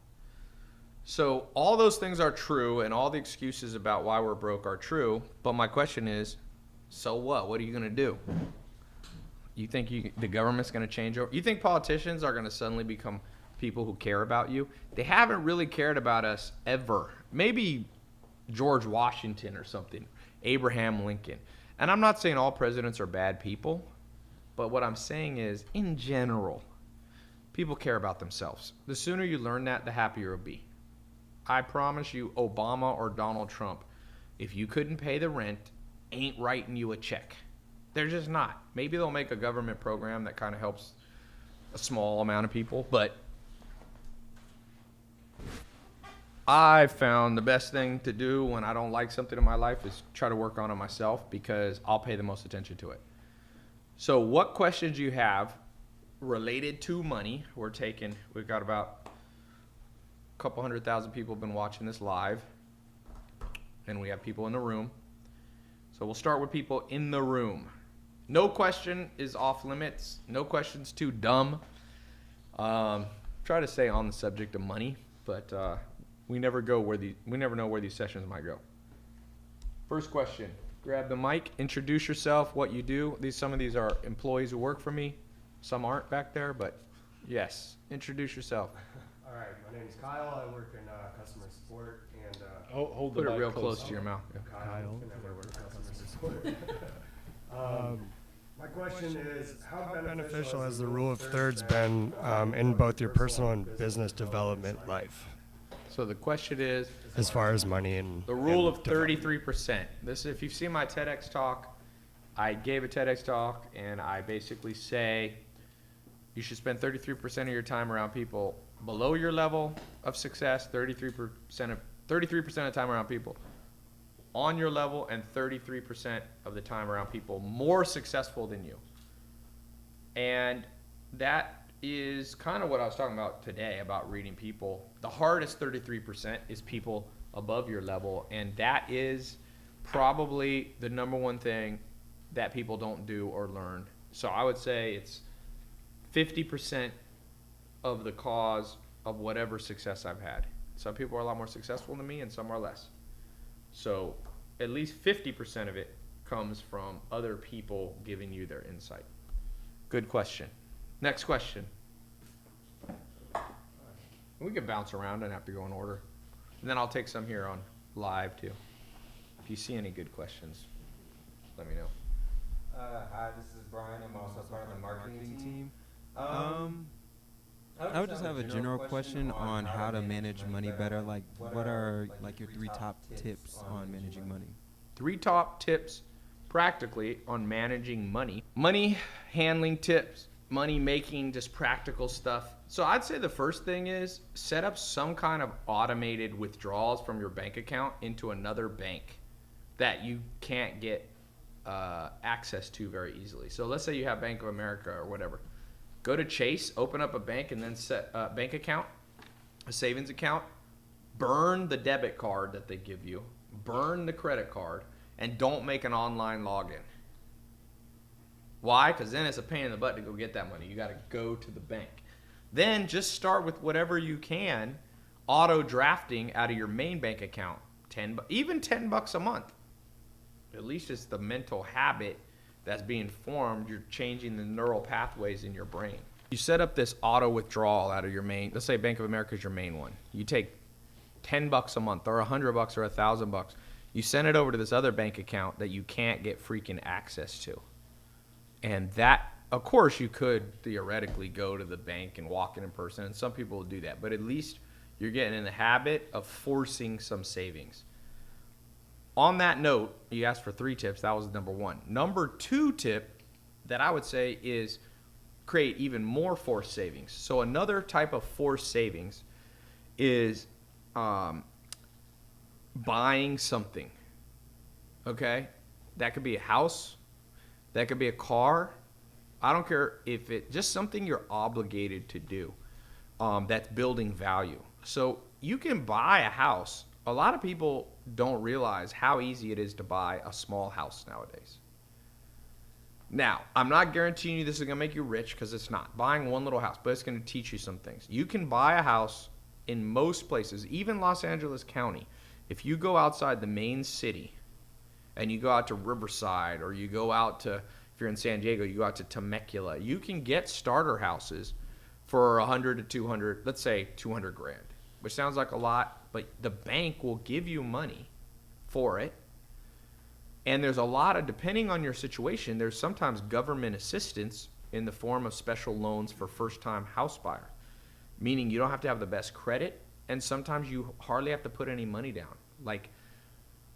So all those things are true, and all the excuses about why we're broke are true. But my question is, so what? What are you going to do? You think the government's going to change over? You think politicians are going to suddenly become people who care about you? They haven't really cared about us ever. Maybe George Washington or something, Abraham Lincoln. And I'm not saying all presidents are bad people, but what I'm saying is, in general, people care about themselves. The sooner you learn that, the happier you'll be. I promise you, Obama or Donald Trump, if you couldn't pay the rent, ain't writing you a check. They're just not. Maybe they'll make a government program that kind of helps a small amount of people, but I found the best thing to do when I don't like something in my life is try to work on it myself, because I'll pay the most attention to it. So what questions you have related to money? We've got about a couple 100,000 people have been watching this live, and we have people in the room. So we'll start with people in the room. No question is off limits. No question's too dumb. Try to stay on the subject of money, but we never know where these sessions might go. First question: grab the mic, introduce yourself, what you do. Some of these are employees who work for me. Some aren't back there, but yes, introduce yourself. All right, my name is Kyle. I work in customer support and Hold Put it real close to your mouth. Yeah. Kyle. And I work in customer support. My question is, how beneficial has the rule of thirds been in both your personal and business development life, So the question is, as far as money and the rule and of 33%. This, if you've seen my TEDx talk, I gave a TEDx talk, and I basically say you should spend 33% of your time around people below your level of success, 33% of the time around people on your level, and 33% of the time around people more successful than you. And that is kind of what I was talking about today about reading people. The hardest 33% is people above your level, and that is probably the number one thing that people don't do or learn. So I would say it's 50% of the cause of whatever success I've had. Some people are a lot more successful than me, and some are less. So at least 50% of it comes from other people giving you their insight. Good question. Next question. We can bounce around and have to go in order. And then I'll take some here on live too. If you see any good questions, let me know. Hi, this is Brian. I'm also part of the marketing team. I would just have a general question on how to manage money better. Like, what are like your 3 top tips on managing money? 3 top tips practically on managing money. Money handling tips, money making, just practical stuff. So I'd say the first thing is set up some kind of automated withdrawals from your bank account into another bank that you can't get access to very easily. So let's say you have Bank of America or whatever. Go to Chase, open up a bank, and then set a bank account, a savings account. Burn the debit card that they give you. Burn the credit card, and don't make an online login. Why? Because then it's a pain in the butt to go get that money. You got to go to the bank. Then just start with whatever you can, auto drafting out of your main bank account, even $10 a month. At least it's the mental habit that's being formed. You're changing the neural pathways in your brain. You set up this auto withdrawal out of your main, let's say Bank of America is your main one. You take $10 a month or $100 or $1,000. You send it over to this other bank account that you can't get freaking access to. And that, of course, you could theoretically go to the bank and walk in person, and some people will do that. But at least you're getting in the habit of forcing some savings. On that note, you asked for 3 tips. That was number 1. Number 2 tip that I would say is create even more forced savings. So another type of forced savings is buying something. Okay? That could be a house. That could be a car. I don't care if it just something you're obligated to do that's building value. So you can buy a house. A lot of people don't realize how easy it is to buy a small house nowadays. Now, I'm not guaranteeing you this is going to make you rich, because it's not. Buying one little house, but it's going to teach you some things. You can buy a house in most places, even Los Angeles County. If you go outside the main city and you go out to Riverside, or you go out to, if you're in San Diego, you go out to Temecula, you can get starter houses for 100 to 200, let's say 200 grand, which sounds like a lot, but the bank will give you money for it. And there's a lot of, depending on your situation, there's sometimes government assistance in the form of special loans for first-time house buyer, meaning you don't have to have the best credit, and sometimes you hardly have to put any money down. Like,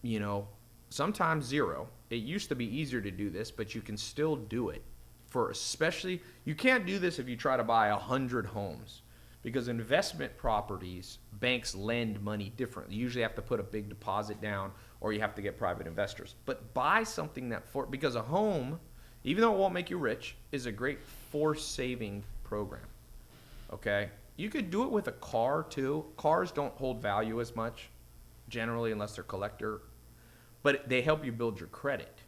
you know, sometimes zero. It used to be easier to do this, but you can still do it. For especially, you can't do this if you try to buy 100 homes, because investment properties, banks lend money differently. You usually have to put a big deposit down, or you have to get private investors. But buy something because a home, even though it won't make you rich, is a great forced saving program. Okay? You could do it with a car too. Cars don't hold value as much, generally, unless they're collector, but they help you build your credit.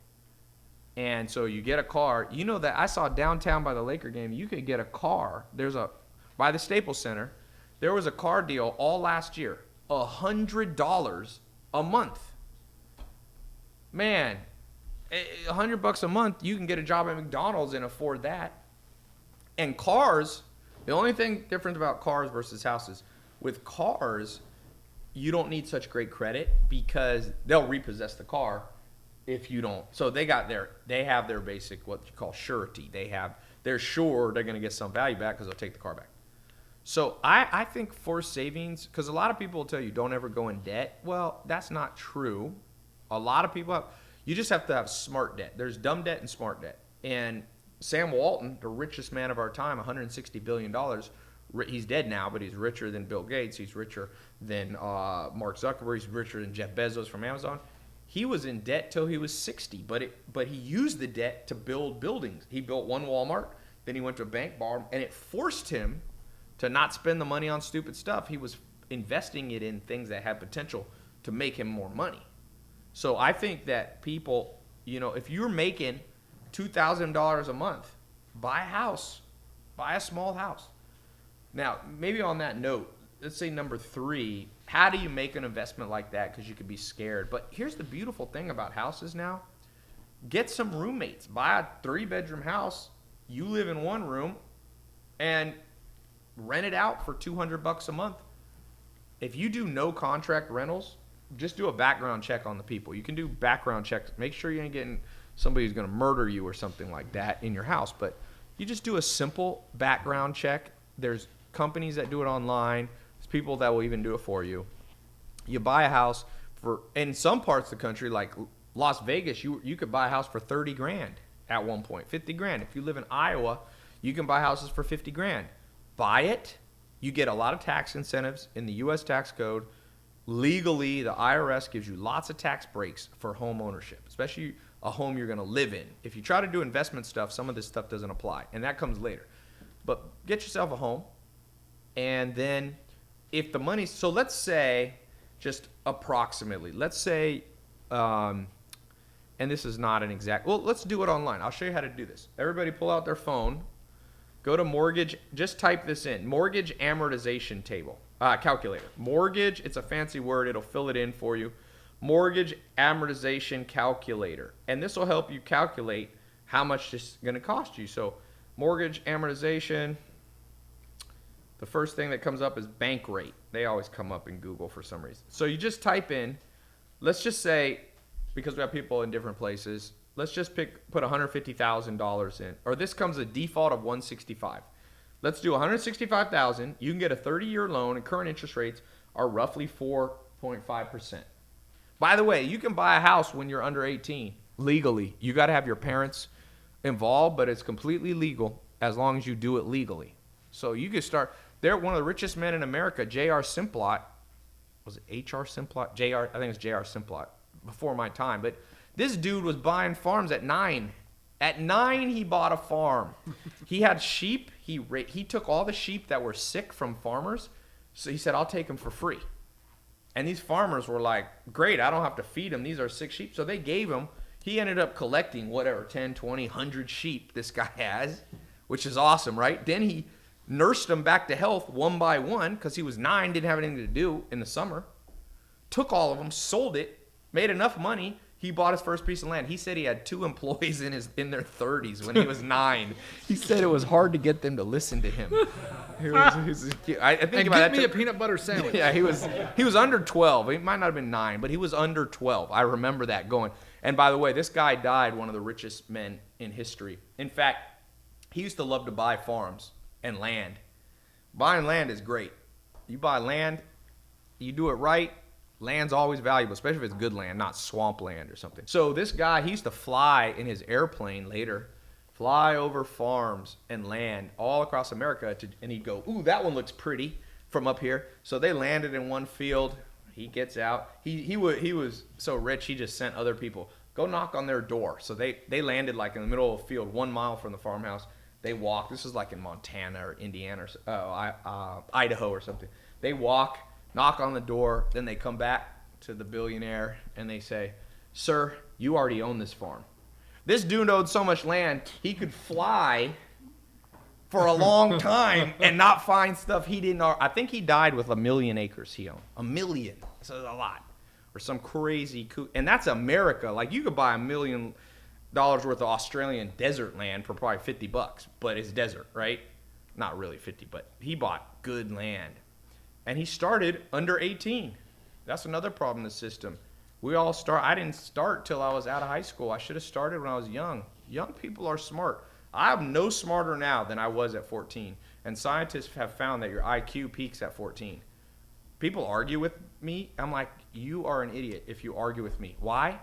And so you get a car. You know that I saw downtown by the Laker game, you could get a car. By the Staples Center, there was a car deal all last year, $100 a month. Man, $100 a month, you can get a job at McDonald's and afford that. And cars, the only thing different about cars versus houses, with cars, you don't need such great credit, because they'll repossess the car if you don't. So they have their basic, what you call surety. They're sure they're going to get some value back because they'll take the car back. So I think forced savings, because a lot of people will tell you don't ever go in debt. Well, that's not true. A lot of people you just have to have smart debt. There's dumb debt and smart debt. And Sam Walton, the richest man of our time, $160 billion, he's dead now, but he's richer than Bill Gates. He's richer than Mark Zuckerberg. He's richer than Jeff Bezos from Amazon. He was in debt till he was 60, but he used the debt to build buildings. He built one Walmart, then he went to a bank, borrowed, and it forced him to not spend the money on stupid stuff. He was investing it in things that had potential to make him more money. So I think that people, if you're making $2,000 a month, buy a house, buy a small house. Now, maybe on that note, let's say number 3, how do you make an investment like that? Because you could be scared. But here's the beautiful thing about houses now. Get some roommates. Buy a 3-bedroom house. You live in one room and rent it out for $200 a month. If you do no contract rentals, just do a background check on the people. You can do background checks. Make sure you ain't getting somebody who's going to murder you or something like that in your house. But you just do a simple background check. There's companies that do it online. There's people that will even do it for you. You buy a house in some parts of the country, like Las Vegas, you could buy a house for 30 grand at one point, 50 grand. If you live in Iowa, you can buy houses for 50 grand. Buy it. You get a lot of tax incentives in the U.S. tax code. Legally, the IRS gives you lots of tax breaks for home ownership, especially a home you're going to live in. If you try to do investment stuff, some of this stuff doesn't apply, and that comes later. But get yourself a home, and then if the money, so let's say, just approximately, let's say, and this is not an exact, well, let's do it online. I'll show you how to do this. Everybody pull out their phone, go to mortgage, just type this in, mortgage amortization table. Calculator. Mortgage, it's a fancy word. It'll fill it in for you. Mortgage amortization calculator. And this will help you calculate how much this is going to cost you. So mortgage amortization, the first thing that comes up is bank rate. They always come up in Google for some reason. So you just type in, let's just say, because we have people in different places, let's just put $150,000 in. Or this comes a default of $165,000. Let's do $165,000. You can get a 30-year loan, and current interest rates are roughly 4.5%. By the way, you can buy a house when you're under 18 legally. You got to have your parents involved, but it's completely legal. as long as you do it legally. So you could start. They're one of the richest men in America, J.R. Simplot. Was it H.R. Simplot? J.R. I think it's J.R. Simplot. Before my time, but this dude was buying farms at 9. At 9, he bought a farm. He had sheep. He took all the sheep that were sick from farmers. So he said, I'll take them for free. And these farmers were like, great, I don't have to feed them. These are sick sheep. So they gave him. He ended up collecting whatever, 10, 20, 100 sheep this guy has, which is awesome, right? Then he nursed them back to health one by one because he was 9, didn't have anything to do in the summer. Took all of them, sold it, made enough money. He bought his first piece of land. He said he had 2 employees in their 30s when he was 9. He said it was hard to get them to listen to him. I think And about get that me a peanut butter sandwich. Yeah, he was under 12. He might not have been 9, but he was under 12. I remember that going. And by the way, this guy died one of the richest men in history. In fact, he used to love to buy farms and land. Buying land is great. You buy land, you do it right. Land's always valuable, especially if it's good land, not swamp land or something. So this guy, he used to fly in his airplane later, fly over farms and land all across America, and he'd go, ooh, that one looks pretty from up here. So they landed in one field. He gets out. He was so rich, he just sent other people, go knock on their door. So they landed like in the middle of a field 1 mile from the farmhouse. They walk. This is like in Montana or Indiana or Idaho or something. They walk, knock on the door, then they come back to the billionaire and they say, sir, you already own this farm. This dude owned so much land, he could fly for a long time and not find stuff he didn't. I think he died with 1 million acres he owned. 1 million. So a lot. Or some crazy and that's America. Like you could buy $1 million worth of Australian desert land for probably $50, but it's desert, right? Not really 50, but he bought good land. And he started under 18. That's another problem in the system. I didn't start till I was out of high school. I should have started when I was young. Young people are smart. I'm no smarter now than I was at 14. And scientists have found that your IQ peaks at 14. People argue with me. I'm like, you are an idiot if you argue with me. Why?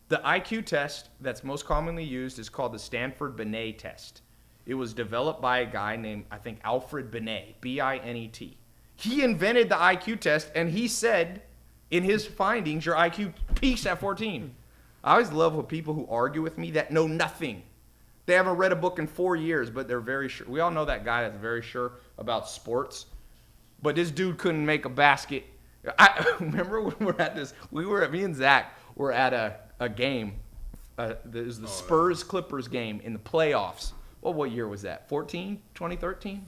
The IQ test that's most commonly used is called the Stanford-Binet test. It was developed by a guy named, I think, Alfred Binet, B-I-N-E-T. He invented the IQ test, and he said in his findings, your IQ peaks at 14. I always love with people who argue with me that know nothing. They haven't read a book in 4 years, but they're very sure. We all know that guy that's very sure about sports. But this dude couldn't make a basket. I remember when me and Zach were at a game. It was the Spurs-Clippers game in the playoffs. Well, what year was that? 2013?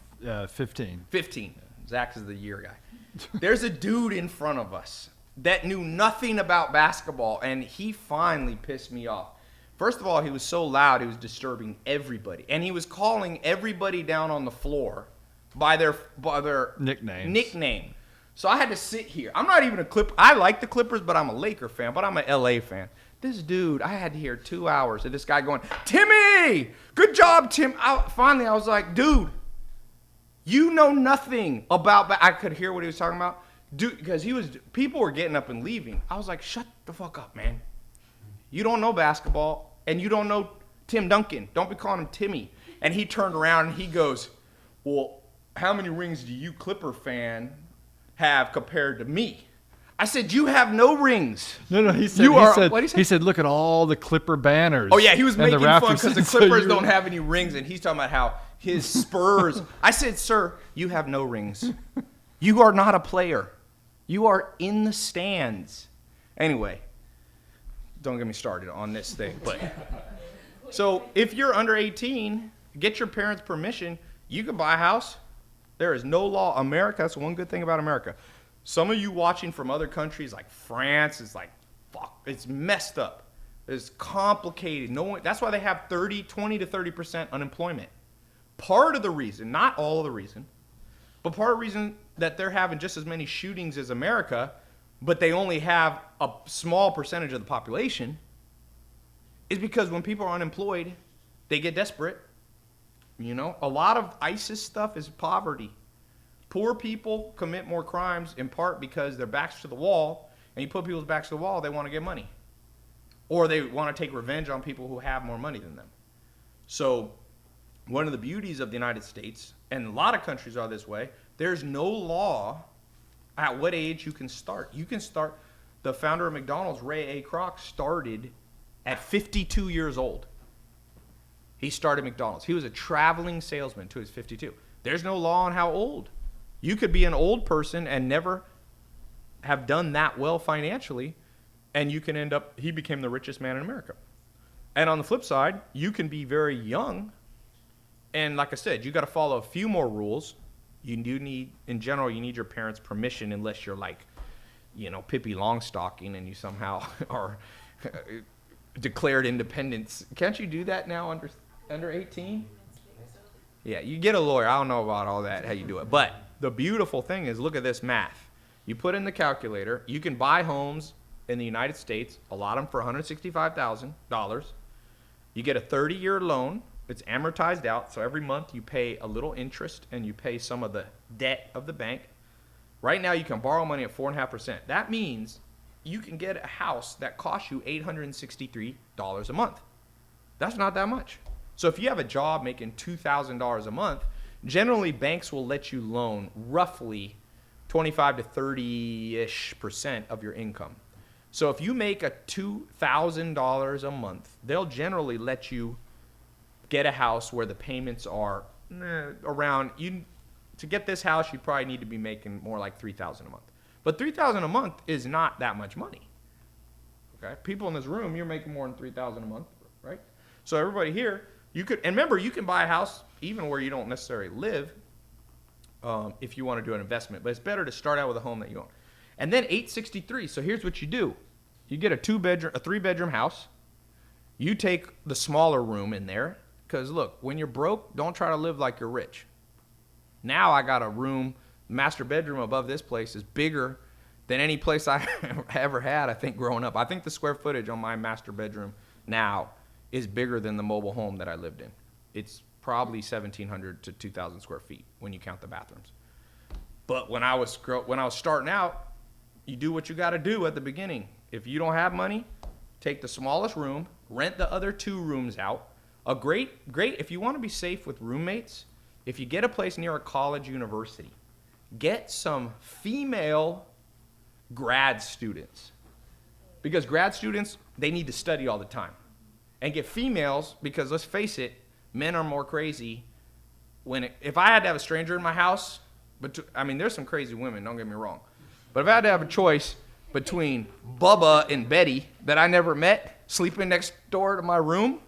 15. 15. Zach is the year guy. There's a dude in front of us that knew nothing about basketball, and he finally pissed me off. First of all, he was so loud, he was disturbing everybody. And he was calling everybody down on the floor by their nickname. So I had to sit here. I'm not even a Clipper. I like the Clippers, but I'm a Laker fan, but I'm an LA fan. This dude, I had to hear 2 hours of this guy going, Timmy, good job, Tim. Finally, I was like, dude, you know nothing about, I could hear what he was talking about. Dude, because people were getting up and leaving. I was like, shut the fuck up, man. You don't know basketball, and you don't know Tim Duncan. Don't be calling him Timmy. And he turned around and he goes, well, how many rings do you Clipper fan have compared to me? I said, you have no rings. No, he said, he said, look at all the Clipper banners. Oh, yeah, he was making fun rafters. because the Clippers don't have any rings, and he's talking about how his Spurs. I said, sir, you have no rings. You are not a player. You are in the stands. Anyway, don't get me started on this thing. But so if you're under 18, get your parents' permission. You can buy a house. There is no law. America, that's one good thing about America. Some of you watching from other countries like France is like, fuck, it's messed up. It's complicated. That's why they have 20 to 30% unemployment. Part of the reason, not all of the reason, but part of the reason that they're having just as many shootings as America, but they only have a small percentage of the population, is because when people are unemployed, they get desperate. You know, a lot of ISIS stuff is poverty. Poor people commit more crimes in part because their backs to the wall, and you put people's backs to the wall, they want to get money. Or they want to take revenge on people who have more money than them. So one of the beauties of the United States, and a lot of countries are this way, there's no law at what age you can start. You can start, the founder of McDonald's, Ray A. Kroc, started at 52 years old. He started McDonald's. He was a traveling salesman to his 52. There's no law on how old. You could be an old person and never have done that well financially, and you can end up, he became the richest man in America. And on the flip side, you can be very young, and like I said, you got to follow a few more rules. You do need, in general, you need your parents' permission unless you're like, you know, Pippi Longstocking and you somehow are declared independence. Can't you do that now under 18? Yeah, you get a lawyer. I don't know about all that, how you do it. But the beautiful thing is, look at this math. You put in the calculator. You can buy homes in the United States, a lot of them for $165,000. You get a 30-year loan. It's amortized out, so every month you pay a little interest and you pay some of the debt of the bank. Right now you can borrow money at 4.5%. That means you can get a house that costs you $863 a month. That's not that much. So if you have a job making $2,000 a month, generally banks will let you loan roughly 25 to 30-ish% of your income. So if you make a $2,000 a month, they'll generally let you get a house where the payments are around, to get this house, you probably need to be making more like $3,000 a month. But $3,000 a month is not that much money. Okay? People in this room, you're making more than $3,000 a month, right? So everybody here, you could, and remember, you can buy a house even where you don't necessarily live if you want to do an investment. But it's better to start out with a home that you own. And then 863. So here's what you do. You get a 3-bedroom house. You take the smaller room in there. Because look, when you're broke, don't try to live like you're rich. Now I got a room, master bedroom above this place is bigger than any place I ever had, I think, growing up. I think the square footage on my master bedroom now is bigger than the mobile home that I lived in. It's probably 1,700 to 2,000 square feet when you count the bathrooms. But when I was starting out, you do what you got to do at the beginning. If you don't have money, take the smallest room, rent the other 2 rooms out. A great, if you want to be safe with roommates, if you get a place near a college university, get some female grad students. Because grad students, they need to study all the time. And get females, because let's face it, men are more crazy. If I had to have a stranger in my house, there's some crazy women, don't get me wrong. But if I had to have a choice between Bubba and Betty that I never met, sleeping next door to my room,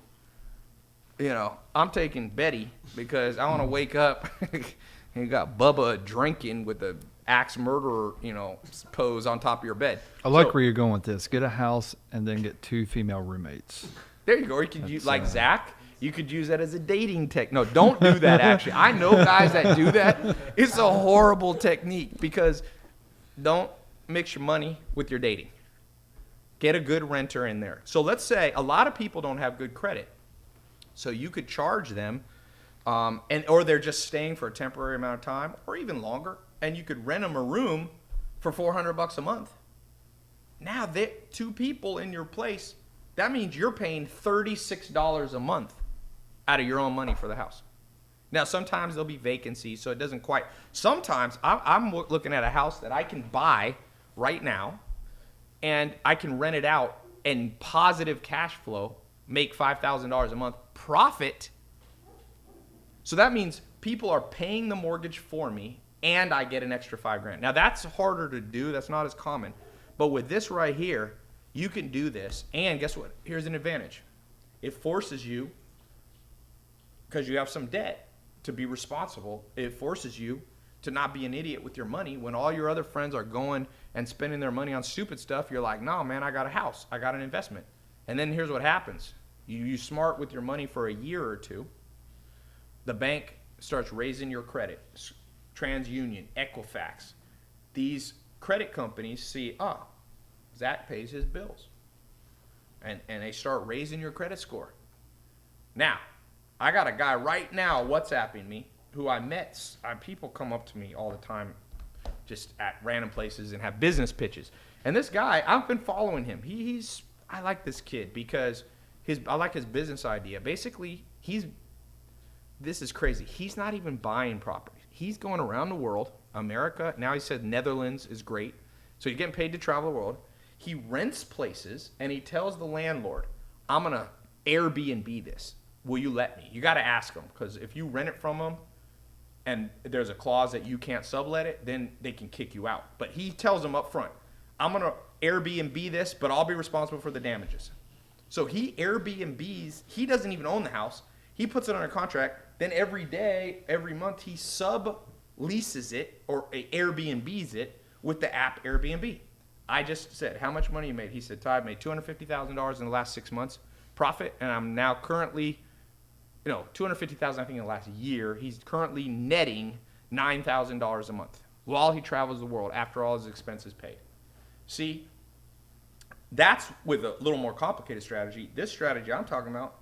you know, I'm taking Betty because I want to wake up and you got Bubba drinking with the axe murderer, you know, pose on top of your bed. I like where you're going with this. Get a house and then get 2 female roommates. There you go. Or you could use, like Zach, you could use that as a dating technique. No, don't do that, actually. I know guys that do that. It's a horrible technique because don't mix your money with your dating. Get a good renter in there. So let's say a lot of people don't have good credit. So you could charge them, or they're just staying for a temporary amount of time, or even longer, and you could rent them a room for $400 a month. Now, 2 people in your place, that means you're paying $36 a month out of your own money for the house. Now, sometimes there'll be vacancies, so it doesn't quite. Sometimes I'm looking at a house that I can buy right now, and I can rent it out and positive cash flow, make $5,000 a month profit. So that means people are paying the mortgage for me and I get an extra $5,000. Now that's harder to do. That's not as common. But with this right here, you can do this. And guess what? Here's an advantage. It forces you, because you have some debt, to be responsible. It forces you to not be an idiot with your money. When all your other friends are going and spending their money on stupid stuff, you're like, no, man, I got a house. I got an investment. And then here's what happens. You smart with your money for a year or 2. The bank starts raising your credit. TransUnion, Equifax. These credit companies see, Zach pays his bills. And they start raising your credit score. Now, I got a guy right now WhatsApping me who I met. People come up to me all the time just at random places and have business pitches. And this guy, I've been following him. I like this kid because I like his business idea. Basically, he's this is crazy. He's not even buying properties. He's going around the world. America, now he said Netherlands is great. So he's getting paid to travel the world. He rents places, and he tells the landlord, I'm going to Airbnb this. Will you let me? You got to ask him, because if you rent it from him and there's a clause that you can't sublet it, then they can kick you out. But he tells them up front, I'm going to Airbnb this, but I'll be responsible for the damages. So he Airbnbs, he doesn't even own the house. He puts it under contract. Then every day, every month, he subleases it or Airbnbs it with the app Airbnb. I just said, how much money you made? He said, Ty, I made $250,000 in the last 6 months profit, and I'm now currently, $250,000 I think in the last year. He's currently netting $9,000 a month while he travels the world after all his expenses paid. See, that's with a little more complicated strategy. This strategy I'm talking about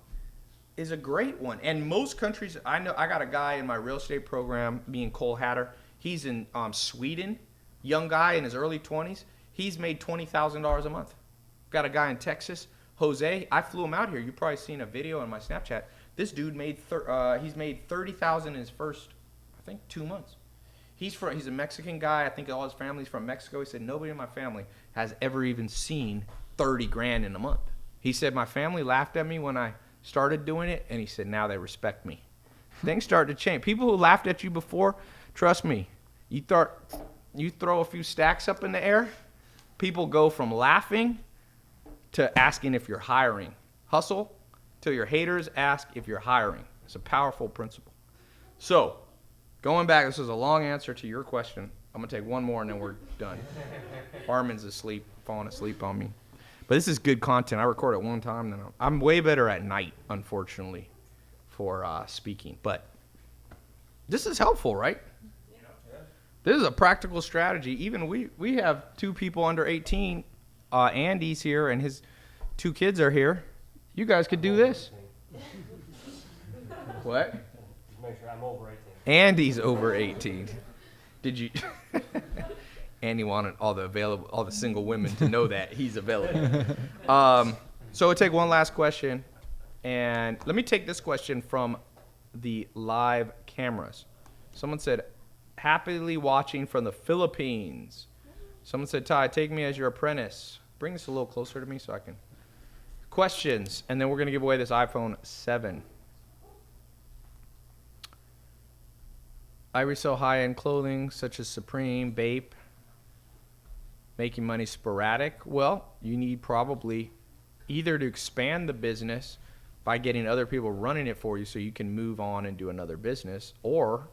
is a great one. And most countries, I know, I got a guy in my real estate program, me and Cole Hatter. He's in Sweden, young guy in his early 20s. He's made $20,000 a month. Got a guy in Texas, Jose. I flew him out here. You've probably seen a video on my Snapchat. This dude made he's made $30,000 in his first, I think, 2 months. He's a Mexican guy. I think all his family's from Mexico. He said nobody in my family has ever even seen 30 grand in a month. He said my family laughed at me when I started doing it, and he said now they respect me. Things start to change. People who laughed at you before, trust me, you throw a few stacks up in the air, people go from laughing to asking if you're hiring. Hustle till your haters ask if you're hiring. It's a powerful principle. So, going back, this is a long answer to your question. I'm going to take one more and then we're done. Armin's asleep, falling asleep on me. But this is good content. I record it one time. Then I'm way better at night, unfortunately, for speaking. But this is helpful, right? This is a practical strategy. Even we have 2 people under 18. Andy's here, and his 2 kids are here. You guys could do this. What? Just make sure I'm over 18. Andy's over 18. Did you? Andy wanted all the single women to know that he's available. So we'll take one last question, and let me take this question from the live cameras. Someone said, happily watching from the Philippines. Someone said, Ty, take me as your apprentice. Bring this a little closer to me so I can. Questions, and then we're going to give away this iPhone 7. I resell high-end clothing such as Supreme, Bape. Making money sporadic. Well, you need probably either to expand the business by getting other people running it for you so you can move on and do another business, or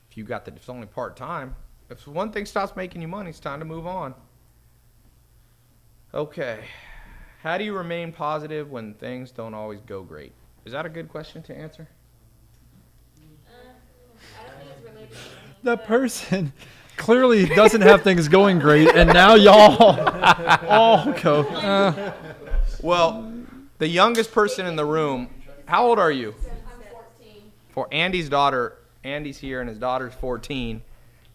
if you got it's only part-time, if one thing stops making you money, it's time to move on. Okay. How do you remain positive when things don't always go great? Is that a good question to answer? I don't think it's related to me. The person clearly doesn't have things going great, and now y'all all go. Well, the youngest person in the room, how old are you? I'm 14. For Andy's here, and his daughter's 14,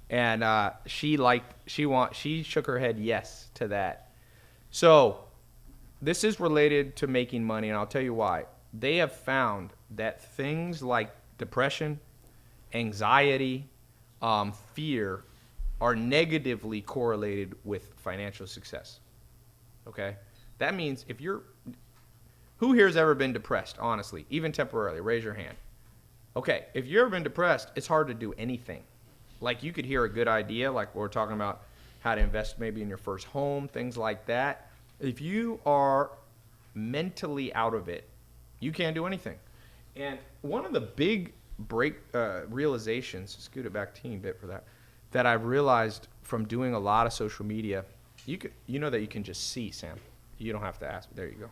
and she shook her head yes to that. So this is related to making money, and I'll tell you why. They have found that things like depression, anxiety, fear are negatively correlated with financial success. Okay? That means who here has ever been depressed, honestly, even temporarily? Raise your hand. Okay, if you've ever been depressed, it's hard to do anything. Like you could hear a good idea, like we're talking about how to invest maybe in your first home, things like that. If you are mentally out of it, you can't do anything. And one of the big realizations, scoot it back a teeny bit for that I've realized from doing a lot of social media, you know that you can just see, Sam. You don't have to ask. There you go.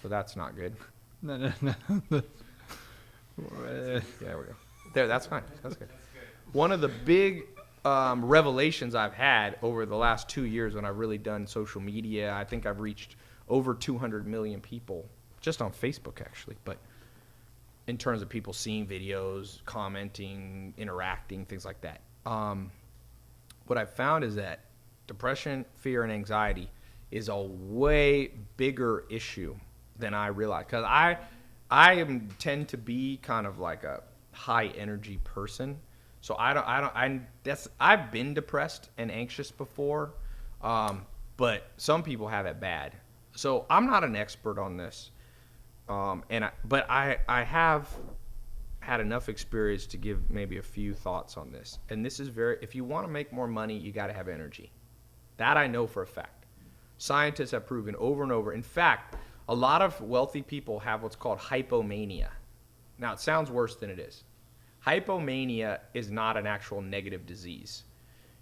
So that's not good. No. There we go. There, that's fine. That's good. One of the big revelations I've had over the last 2 years when I've really done social media, I think I've reached over 200 million people just on Facebook, actually. But in terms of people seeing videos, commenting, interacting, things like that. What I've found is that depression, fear, and anxiety is a way bigger issue than I realized. Because I tend to be kind of like high energy person. So I've been depressed and anxious before, but some people have it bad. So I'm not an expert on this, but I have had enough experience to give maybe a few thoughts on this. And this is if you want to make more money, you got to have energy. That I know for a fact. Scientists have proven over and over. In fact, a lot of wealthy people have what's called hypomania. Now, it sounds worse than it is. Hypomania is not an actual negative disease.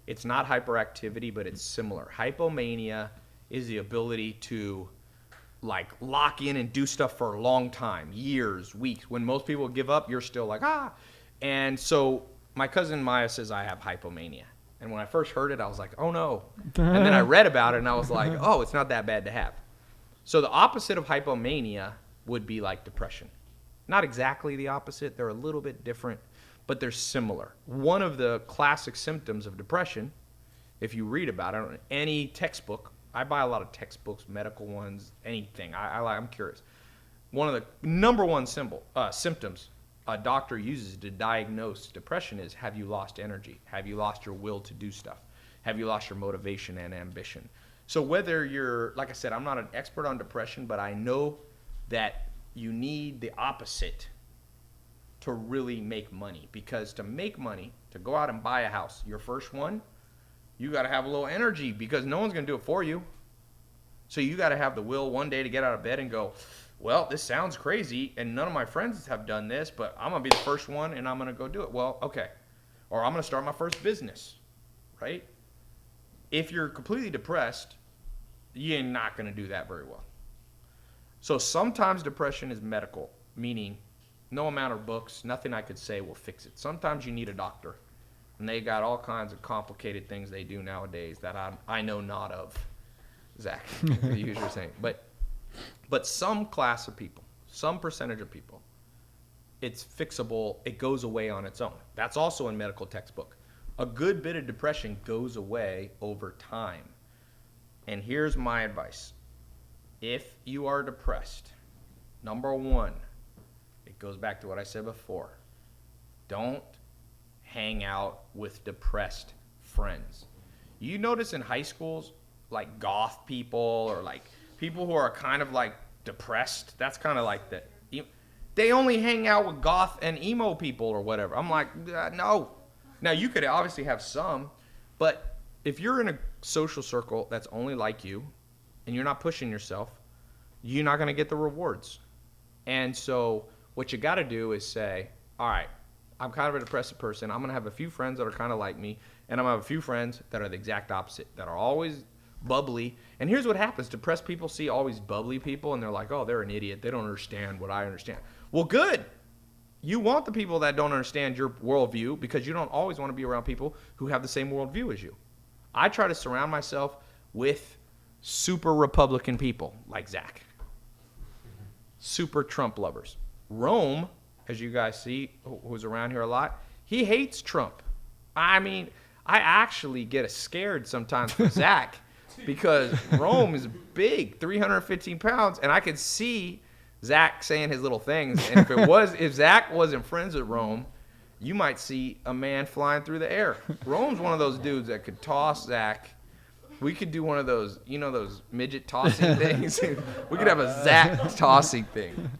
It's not hyperactivity, but it's similar. Hypomania is the ability to like lock in and do stuff for a long time, years, weeks. When most people give up, you're still like, ah. And so my cousin Maya says I have hypomania. And when I first heard it, I was like, oh no. And then I read about it and I was like, oh, it's not that bad to have. So the opposite of hypomania would be like depression. Not exactly the opposite. They're a little bit different, but they're similar. One of the classic symptoms of depression, if you read about it, any textbook, I buy a lot of textbooks, medical ones, anything. I'm curious. One of the number one symptoms a doctor uses to diagnose depression is, have you lost energy? Have you lost your will to do stuff? Have you lost your motivation and ambition? So whether you're, like I said, I'm not an expert on depression, but I know that you need the opposite to really make money. Because to make money, to go out and buy a house, your first one, you got to have a little energy because no one's going to do it for you. So you got to have the will one day to get out of bed and go, well, this sounds crazy and none of my friends have done this, but I'm going to be the first one and I'm going to go do it. Well, okay. Or I'm going to start my first business, right? If you're completely depressed, you're not going to do that very well. So sometimes depression is medical, meaning no amount of books, nothing I could say will fix it. Sometimes you need a doctor. And they got all kinds of complicated things they do nowadays that I know not of. Zach, you usually saying. But some class of people, some percentage of people, it's fixable. It goes away on its own. That's also in medical textbook. A good bit of depression goes away over time. And here's my advice. If you are depressed, number one, it goes back to what I said before. Don't hang out with depressed friends. You notice in high schools, like goth people or like people who are kind of like depressed, that's kind of like they only hang out with goth and emo people or whatever. I'm like, no. Now you could obviously have some, but if you're in a social circle that's only like you and you're not pushing yourself, you're not going to get the rewards. And so what you got to do is say, all right, I'm kind of a depressive person. I'm going to have a few friends that are kind of like me, and I'm going to have a few friends that are the exact opposite, that are always bubbly. And here's what happens. Depressed people see always bubbly people, and they're like, oh, they're an idiot. They don't understand what I understand. Well, good. You want the people that don't understand your worldview because you don't always want to be around people who have the same worldview as you. I try to surround myself with super Republican people like Zach. Super Trump lovers. Rome, as you guys see, who's around here a lot, he hates Trump. I mean, I actually get scared sometimes for Zach because Rome is big, 315 pounds, and I could see Zach saying his little things. And if Zach wasn't friends with Rome, you might see a man flying through the air. Rome's one of those dudes that could toss Zach. We could do one of those, those midget tossing things. We could have a Zach tossing thing.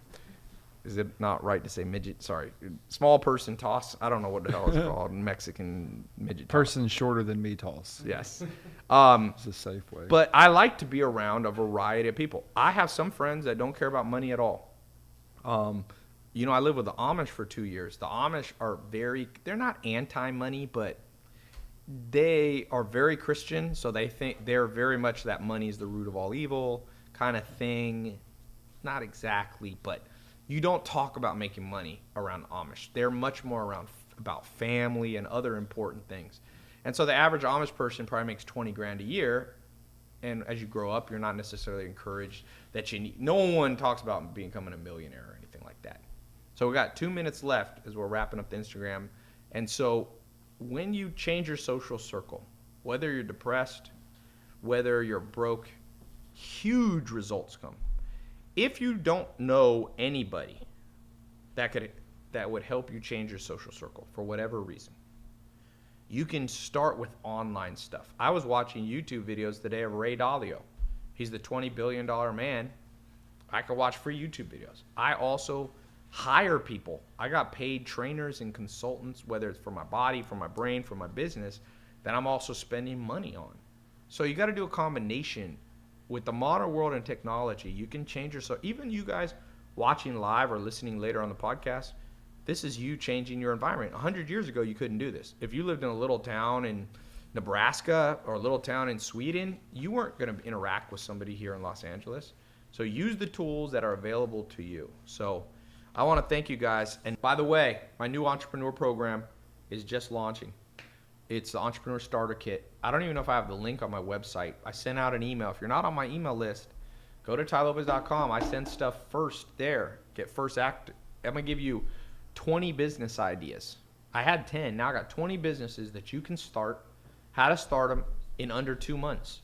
Is it not right to say midget? Sorry. Small person toss. I don't know what the hell it's called. Mexican midget toss. Person shorter than me toss. Yes. It's a safe way. But I like to be around a variety of people. I have some friends that don't care about money at all. I lived with the Amish for 2 years. The Amish are they're not anti-money, but they are very Christian. So they think they're very much that money is the root of all evil kind of thing. Not exactly, but you don't talk about making money around Amish. They're much more around about family and other important things. And so the average Amish person probably makes 20 grand a year. And as you grow up, you're not necessarily encouraged that no one talks about becoming a millionaire or anything like that. So we got 2 minutes left as we're wrapping up the Instagram. And so when you change your social circle, whether you're depressed, whether you're broke, huge results come. If you don't know anybody that could that would help you change your social circle for whatever reason. You can start with online stuff. I was watching YouTube videos today of Ray Dalio. He's the $20 billion man. I could watch free YouTube videos. I also hire people. I got paid trainers and consultants, whether it's for my body, for my brain, for my business, that I'm also spending money on. So you got to do a combination. With the modern world and technology, you can change yourself. Even you guys watching live or listening later on the podcast, this is you changing your environment. 100 years ago, you couldn't do this. If you lived in a little town in Nebraska or a little town in Sweden, you weren't going to interact with somebody here in Los Angeles. So use the tools that are available to you. So I want to thank you guys. And by the way, my new entrepreneur program is just launching. It's the Entrepreneur Starter Kit. I don't even know if I have the link on my website. I sent out an email. If you're not on my email list, go to tylopez.com. I send stuff first there. Get first act. I'm going to give you 20 business ideas. I had 10. Now I got 20 businesses that you can start, how to start them in under 2 months.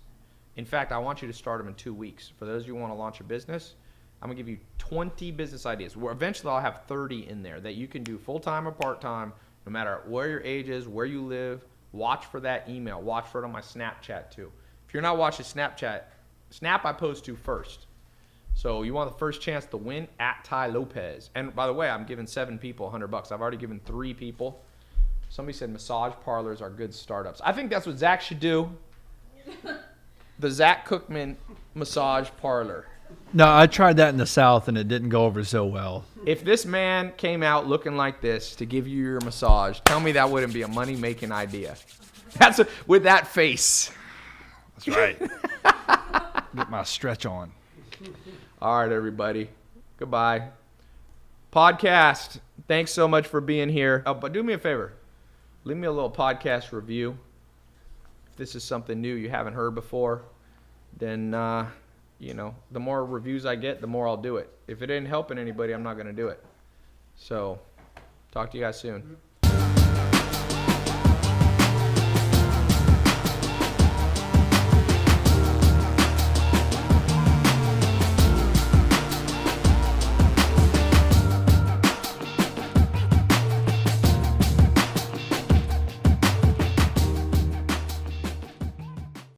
In fact, I want you to start them in 2 weeks. For those of you who want to launch a business, I'm going to give you 20 business ideas. Where eventually I'll have 30 in there that you can do full-time or part-time, no matter where your age is, where you live. Watch for that email. Watch for it on my Snapchat too. If you're not watching Snapchat, Snap I post to first. So you want the first chance to win at Ty Lopez. And by the way, I'm giving 7 people $100. I've already given 3 people. Somebody said massage parlors are good startups. I think that's what Zach should do. The Zach Cookman massage parlor. No, I tried that in the South and it didn't go over so well. If this man came out looking like this to give you your massage, tell me that wouldn't be a money-making idea. With that face. That's right. Get my stretch on. All right, everybody. Goodbye. Podcast. Thanks so much for being here. Oh, but do me a favor. Leave me a little podcast review. If this is something new you haven't heard before, then, the more reviews I get, the more I'll do it. If it ain't helping anybody, I'm not going to do it. So, talk to you guys soon.